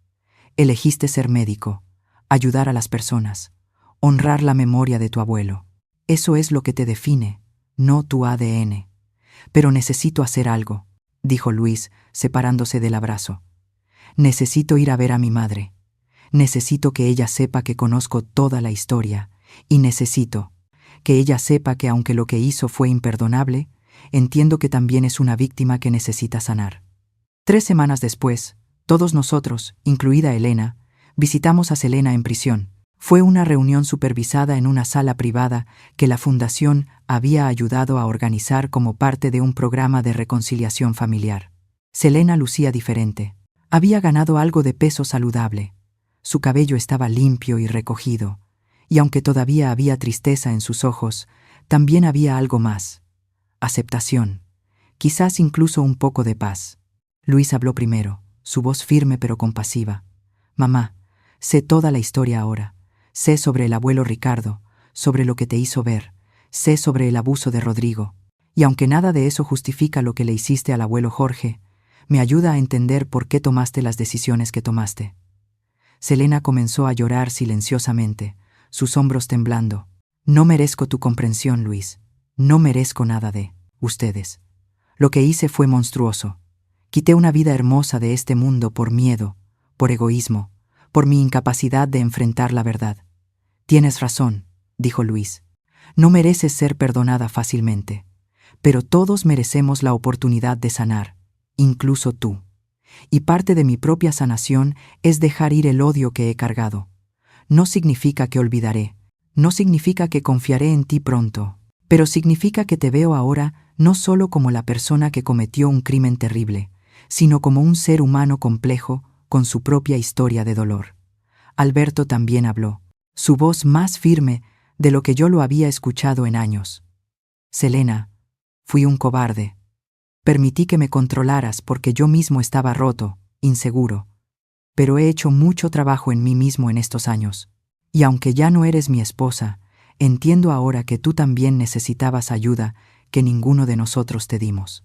Elegiste ser médico, ayudar a las personas, honrar la memoria de tu abuelo. Eso es lo que te define, no tu ADN. Pero necesito hacer algo, dijo Luis, separándose del abrazo. Necesito ir a ver a mi madre. Necesito que ella sepa que conozco toda la historia, y necesito que ella sepa que aunque lo que hizo fue imperdonable, entiendo que también es una víctima que necesita sanar. 3 semanas después, todos nosotros, incluida Elena, visitamos a Selena en prisión. Fue una reunión supervisada en una sala privada que la Fundación había ayudado a organizar como parte de un programa de reconciliación familiar. Selena lucía diferente. Había ganado algo de peso saludable. Su cabello estaba limpio y recogido, y aunque todavía había tristeza en sus ojos, también había algo más. Aceptación. Quizás incluso un poco de paz. Luis habló primero, su voz firme pero compasiva. Mamá, sé toda la historia ahora. Sé sobre el abuelo Ricardo, sobre lo que te hizo ver. Sé sobre el abuso de Rodrigo. Y aunque nada de eso justifica lo que le hiciste al abuelo Jorge, me ayuda a entender por qué tomaste las decisiones que tomaste. Selena comenzó a llorar silenciosamente, sus hombros temblando. No merezco tu comprensión, Luis. No merezco nada de ustedes. Lo que hice fue monstruoso. Quité una vida hermosa de este mundo por miedo, por egoísmo, por mi incapacidad de enfrentar la verdad. Tienes razón, dijo Luis. No mereces ser perdonada fácilmente, pero todos merecemos la oportunidad de sanar, incluso tú. Y parte de mi propia sanación es dejar ir el odio que he cargado. No significa que olvidaré, no significa que confiaré en ti pronto, pero significa que te veo ahora no solo como la persona que cometió un crimen terrible, sino como un ser humano complejo con su propia historia de dolor. Alberto también habló, su voz más firme de lo que yo lo había escuchado en años. Selena, fui un cobarde. Permití que me controlaras porque yo mismo estaba roto, inseguro. Pero he hecho mucho trabajo en mí mismo en estos años. Y aunque ya no eres mi esposa, entiendo ahora que tú también necesitabas ayuda que ninguno de nosotros te dimos.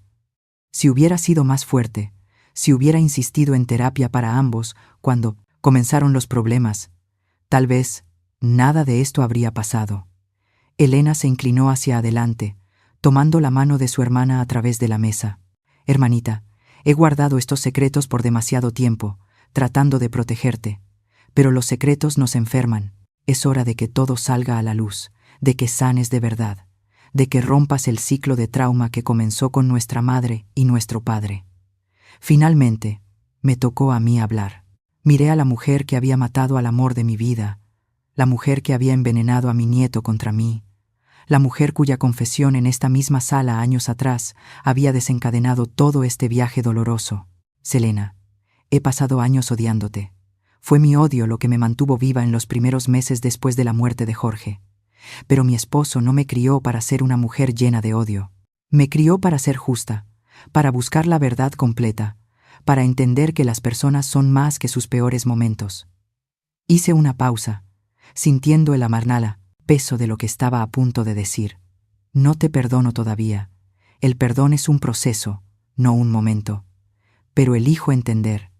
Si hubiera sido más fuerte, si hubiera insistido en terapia para ambos cuando comenzaron los problemas, tal vez nada de esto habría pasado. Elena se inclinó hacia adelante, tomando la mano de su hermana a través de la mesa. Hermanita, he guardado estos secretos por demasiado tiempo, tratando de protegerte. Pero los secretos nos enferman. Es hora de que todo salga a la luz, de que sanes de verdad, de que rompas el ciclo de trauma que comenzó con nuestra madre y nuestro padre. Finalmente, me tocó a mí hablar. Miré a la mujer que había matado al amor de mi vida, la mujer que había envenenado a mi nieto contra mí, la mujer cuya confesión en esta misma sala años atrás había desencadenado todo este viaje doloroso. Selena, he pasado años odiándote. Fue mi odio lo que me mantuvo viva en los primeros meses después de la muerte de Jorge. Pero mi esposo no me crió para ser una mujer llena de odio. Me crió para ser justa, para buscar la verdad completa, para entender que las personas son más que sus peores momentos. Hice una pausa, sintiendo el amarnala peso de lo que estaba a punto de decir. No te perdono todavía. El perdón es un proceso, no un momento. Pero elijo entender.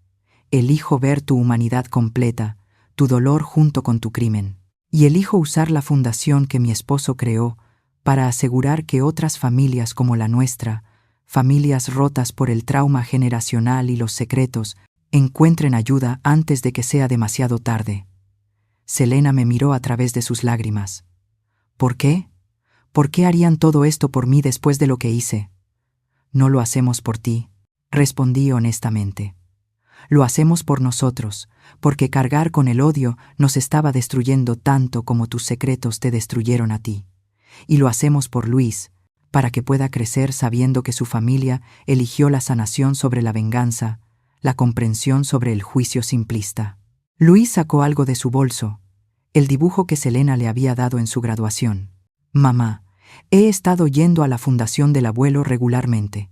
Elijo ver tu humanidad completa, tu dolor junto con tu crimen. Y elijo usar la fundación que mi esposo creó para asegurar que otras familias como la nuestra, familias rotas por el trauma generacional y los secretos, encuentren ayuda antes de que sea demasiado tarde. Selena me miró a través de sus lágrimas. ¿Por qué? ¿Por qué harían todo esto por mí después de lo que hice? No lo hacemos por ti, respondí honestamente. Lo hacemos por nosotros, porque cargar con el odio nos estaba destruyendo tanto como tus secretos te destruyeron a ti. Y lo hacemos por Luis, para que pueda crecer sabiendo que su familia eligió la sanación sobre la venganza, la comprensión sobre el juicio simplista. Luis sacó algo de su bolso, el dibujo que Selena le había dado en su graduación. Mamá, he estado yendo a la fundación del abuelo regularmente.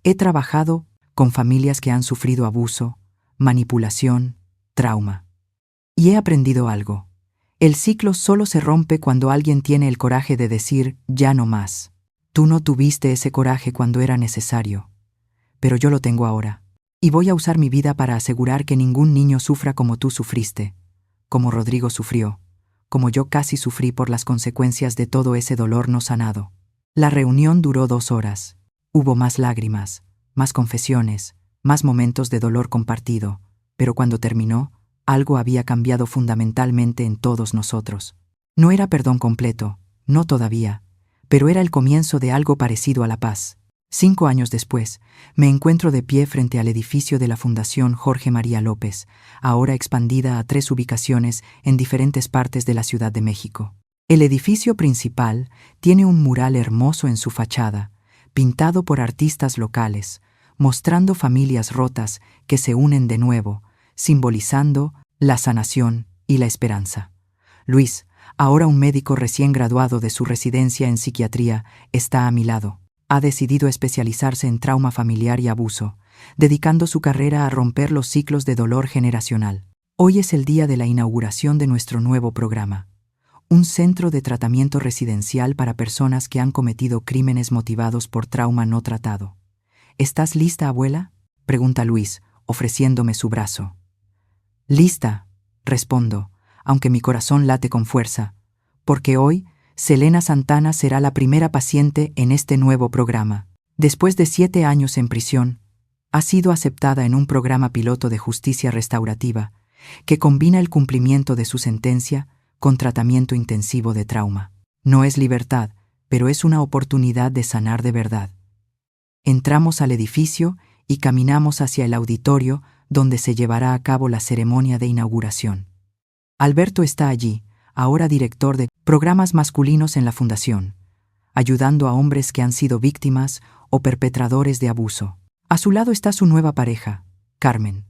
He trabajado con familias que han sufrido abuso, manipulación, trauma. Y he aprendido algo. El ciclo solo se rompe cuando alguien tiene el coraje de decir, ya no más. Tú no tuviste ese coraje cuando era necesario, pero yo lo tengo ahora. Y voy a usar mi vida para asegurar que ningún niño sufra como tú sufriste, como Rodrigo sufrió, como yo casi sufrí por las consecuencias de todo ese dolor no sanado. La reunión duró 2 horas. Hubo más lágrimas, más confesiones, más momentos de dolor compartido, pero cuando terminó, algo había cambiado fundamentalmente en todos nosotros. No era perdón completo, no todavía, pero era el comienzo de algo parecido a la paz. 5 años después, me encuentro de pie frente al edificio de la Fundación Jorge María López, ahora expandida a 3 ubicaciones en diferentes partes de la Ciudad de México. El edificio principal tiene un mural hermoso en su fachada, pintado por artistas locales, mostrando familias rotas que se unen de nuevo, simbolizando la sanación y la esperanza. Luis, ahora un médico recién graduado de su residencia en psiquiatría, está a mi lado. Ha decidido especializarse en trauma familiar y abuso, dedicando su carrera a romper los ciclos de dolor generacional. Hoy es el día de la inauguración de nuestro nuevo programa, un centro de tratamiento residencial para personas que han cometido crímenes motivados por trauma no tratado. ¿Estás lista, abuela?, pregunta Luis, ofreciéndome su brazo. Lista, respondo, aunque mi corazón late con fuerza, porque hoy Selena Santana será la primera paciente en este nuevo programa. Después de 7 años en prisión, ha sido aceptada en un programa piloto de justicia restaurativa que combina el cumplimiento de su sentencia con tratamiento intensivo de trauma. No es libertad, pero es una oportunidad de sanar de verdad. Entramos al edificio y caminamos hacia el auditorio donde se llevará a cabo la ceremonia de inauguración. Alberto está allí, ahora director de programas masculinos en la fundación, ayudando a hombres que han sido víctimas o perpetradores de abuso. A su lado está su nueva pareja, Carmen,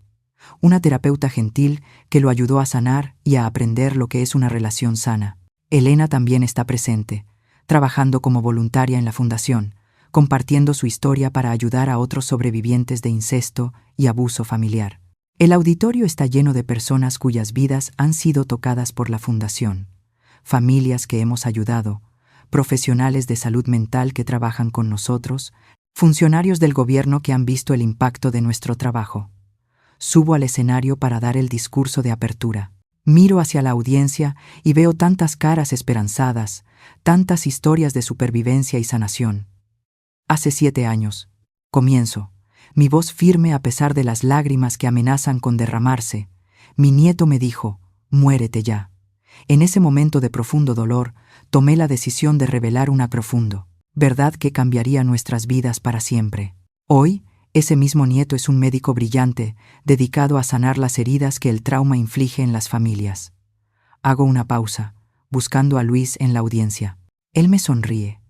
una terapeuta gentil que lo ayudó a sanar y a aprender lo que es una relación sana. Elena también está presente, trabajando como voluntaria en la fundación, compartiendo su historia para ayudar a otros sobrevivientes de incesto y abuso familiar. El auditorio está lleno de personas cuyas vidas han sido tocadas por la fundación, familias que hemos ayudado, profesionales de salud mental que trabajan con nosotros, funcionarios del gobierno que han visto el impacto de nuestro trabajo. Subo al escenario para dar el discurso de apertura. Miro hacia la audiencia y veo tantas caras esperanzadas, tantas historias de supervivencia y sanación. Hace 7 años. Comienzo, mi voz firme a pesar de las lágrimas que amenazan con derramarse. Mi nieto me dijo, muérete ya. En ese momento de profundo dolor, tomé la decisión de revelar una profundo verdad que cambiaría nuestras vidas para siempre. Hoy, ese mismo nieto es un médico brillante, dedicado a sanar las heridas que el trauma inflige en las familias. Hago una pausa, buscando a Luis en la audiencia. Él me sonríe,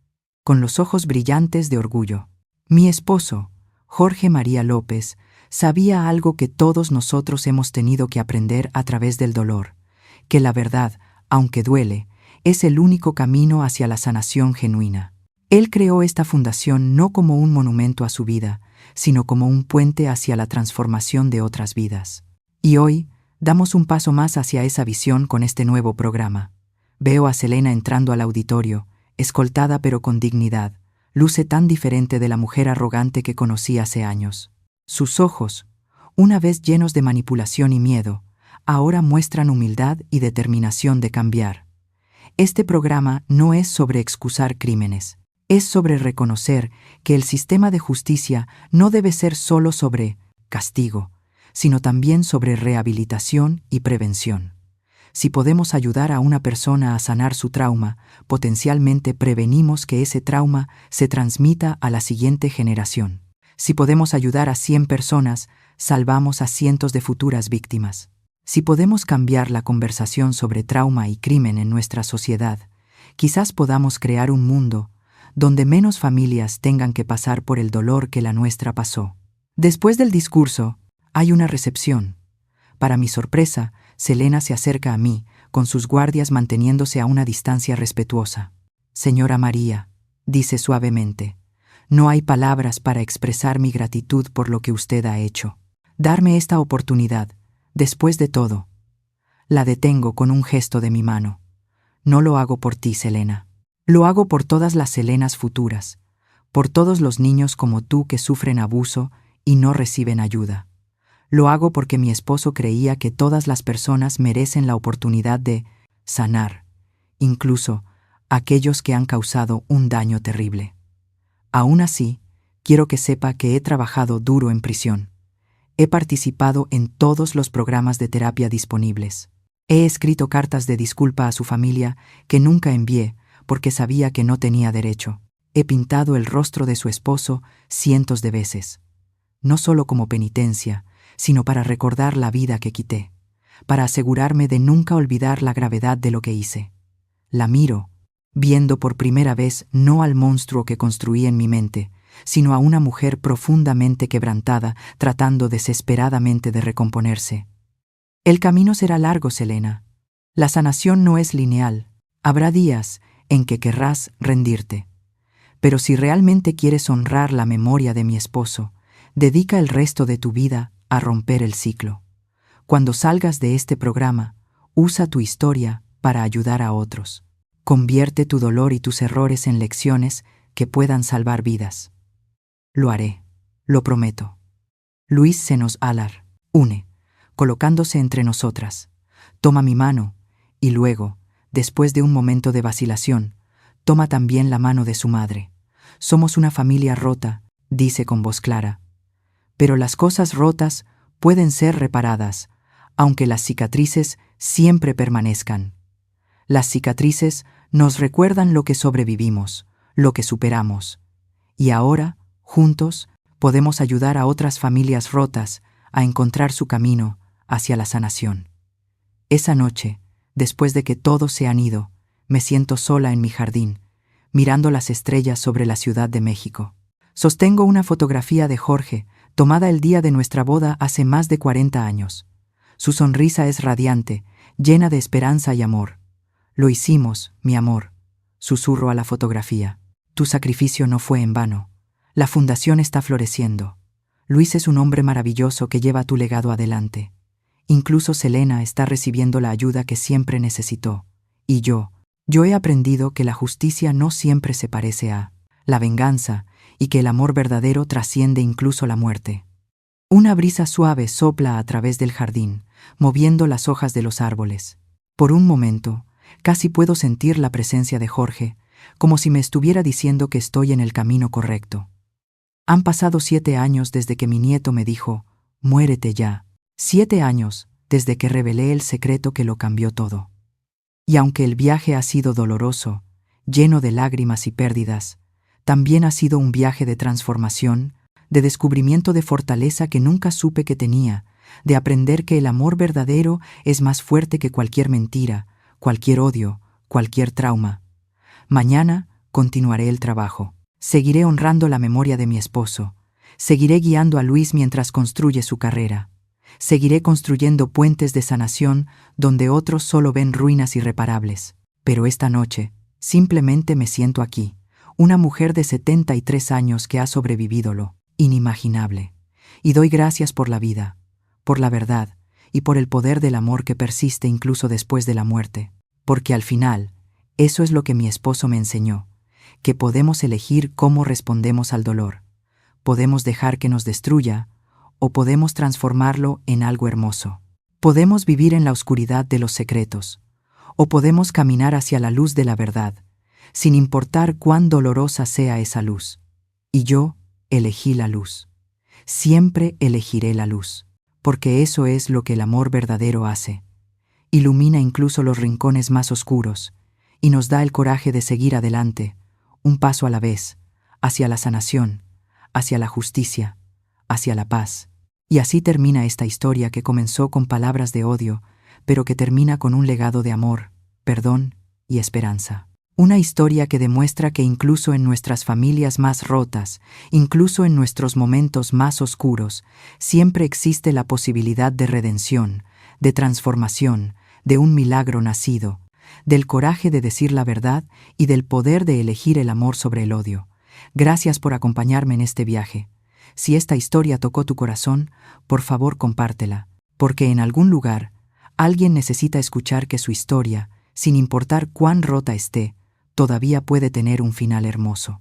con los ojos brillantes de orgullo. Mi esposo, Jorge María López, sabía algo que todos nosotros hemos tenido que aprender a través del dolor, que la verdad, aunque duele, es el único camino hacia la sanación genuina. Él creó esta fundación no como un monumento a su vida, sino como un puente hacia la transformación de otras vidas. Y hoy, damos un paso más hacia esa visión con este nuevo programa. Veo a Selena entrando al auditorio, escoltada pero con dignidad. Luce tan diferente de la mujer arrogante que conocí hace años. Sus ojos, una vez llenos de manipulación y miedo, ahora muestran humildad y determinación de cambiar. Este programa no es sobre excusar crímenes. Es sobre reconocer que el sistema de justicia no debe ser solo sobre castigo, sino también sobre rehabilitación y prevención. Si podemos ayudar a una persona a sanar su trauma, potencialmente prevenimos que ese trauma se transmita a la siguiente generación. Si podemos ayudar a 100 personas, salvamos a cientos de futuras víctimas. Si podemos cambiar la conversación sobre trauma y crimen en nuestra sociedad, quizás podamos crear un mundo donde menos familias tengan que pasar por el dolor que la nuestra pasó. Después del discurso, hay una recepción. Para mi sorpresa, Selena se acerca a mí, con sus guardias manteniéndose a una distancia respetuosa. Señora María, dice suavemente, no hay palabras para expresar mi gratitud por lo que usted ha hecho. Darme esta oportunidad, después de todo. La detengo con un gesto de mi mano. No lo hago por ti, Selena. Lo hago por todas las Selenas futuras, por todos los niños como tú que sufren abuso y no reciben ayuda. Lo hago porque mi esposo creía que todas las personas merecen la oportunidad de sanar, incluso aquellos que han causado un daño terrible. Aún así, quiero que sepa que he trabajado duro en prisión. He participado en todos los programas de terapia disponibles. He escrito cartas de disculpa a su familia que nunca envié porque sabía que no tenía derecho. He pintado el rostro de su esposo cientos de veces, no solo como penitencia, sino para recordar la vida que quité, para asegurarme de nunca olvidar la gravedad de lo que hice. La miro, viendo por primera vez no al monstruo que construí en mi mente, sino a una mujer profundamente quebrantada, tratando desesperadamente de recomponerse. El camino será largo, Selena. La sanación no es lineal. Habrá días en que querrás rendirte. Pero si realmente quieres honrar la memoria de mi esposo, dedica el resto de tu vida a romper el ciclo. Cuando salgas de este programa, usa tu historia para ayudar a otros. Convierte tu dolor y tus errores en lecciones que puedan salvar vidas. Lo haré, lo prometo. Luis Senos Alar, une, colocándose entre nosotras. Toma mi mano y luego, después de un momento de vacilación, toma también la mano de su madre. Somos una familia rota, dice con voz clara. Pero las cosas rotas pueden ser reparadas, aunque las cicatrices siempre permanezcan. Las cicatrices nos recuerdan lo que sobrevivimos, lo que superamos. Y ahora, juntos, podemos ayudar a otras familias rotas a encontrar su camino hacia la sanación. Esa noche, después de que todos se han ido, me siento sola en mi jardín, mirando las estrellas sobre la Ciudad de México. Sostengo una fotografía de Jorge, tomada el día de nuestra boda hace más de 40 años. Su sonrisa es radiante, llena de esperanza y amor. Lo hicimos, mi amor, susurro a la fotografía. Tu sacrificio no fue en vano. La fundación está floreciendo. Luis es un hombre maravilloso que lleva tu legado adelante. Incluso Selena está recibiendo la ayuda que siempre necesitó. Y yo he aprendido que la justicia no siempre se parece a la venganza y que el amor verdadero trasciende incluso la muerte. Una brisa suave sopla a través del jardín, moviendo las hojas de los árboles. Por un momento, casi puedo sentir la presencia de Jorge, como si me estuviera diciendo que estoy en el camino correcto. Han pasado 7 años desde que mi nieto me dijo, muérete ya. 7 años desde que revelé el secreto que lo cambió todo. Y aunque el viaje ha sido doloroso, lleno de lágrimas y pérdidas, también ha sido un viaje de transformación, de descubrimiento de fortaleza que nunca supe que tenía, de aprender que el amor verdadero es más fuerte que cualquier mentira, cualquier odio, cualquier trauma. Mañana continuaré el trabajo. Seguiré honrando la memoria de mi esposo. Seguiré guiando a Luis mientras construye su carrera. Seguiré construyendo puentes de sanación donde otros solo ven ruinas irreparables. Pero esta noche, simplemente me siento aquí, una mujer de 73 años que ha sobrevivido lo inimaginable. Y doy gracias por la vida, por la verdad y por el poder del amor que persiste incluso después de la muerte. Porque al final, eso es lo que mi esposo me enseñó, que podemos elegir cómo respondemos al dolor. Podemos dejar que nos destruya o podemos transformarlo en algo hermoso. Podemos vivir en la oscuridad de los secretos o podemos caminar hacia la luz de la verdad, sin importar cuán dolorosa sea esa luz. Y yo elegí la luz. Siempre elegiré la luz, porque eso es lo que el amor verdadero hace. Ilumina incluso los rincones más oscuros y nos da el coraje de seguir adelante, un paso a la vez, hacia la sanación, hacia la justicia, hacia la paz. Y así termina esta historia que comenzó con palabras de odio, pero que termina con un legado de amor, perdón y esperanza. Una historia que demuestra que incluso en nuestras familias más rotas, incluso en nuestros momentos más oscuros, siempre existe la posibilidad de redención, de transformación, de un milagro nacido, del coraje de decir la verdad y del poder de elegir el amor sobre el odio. Gracias por acompañarme en este viaje. Si esta historia tocó tu corazón, por favor compártela, porque en algún lugar Alguien necesita escuchar que su historia, sin importar cuán rota esté, todavía puede tener un final hermoso.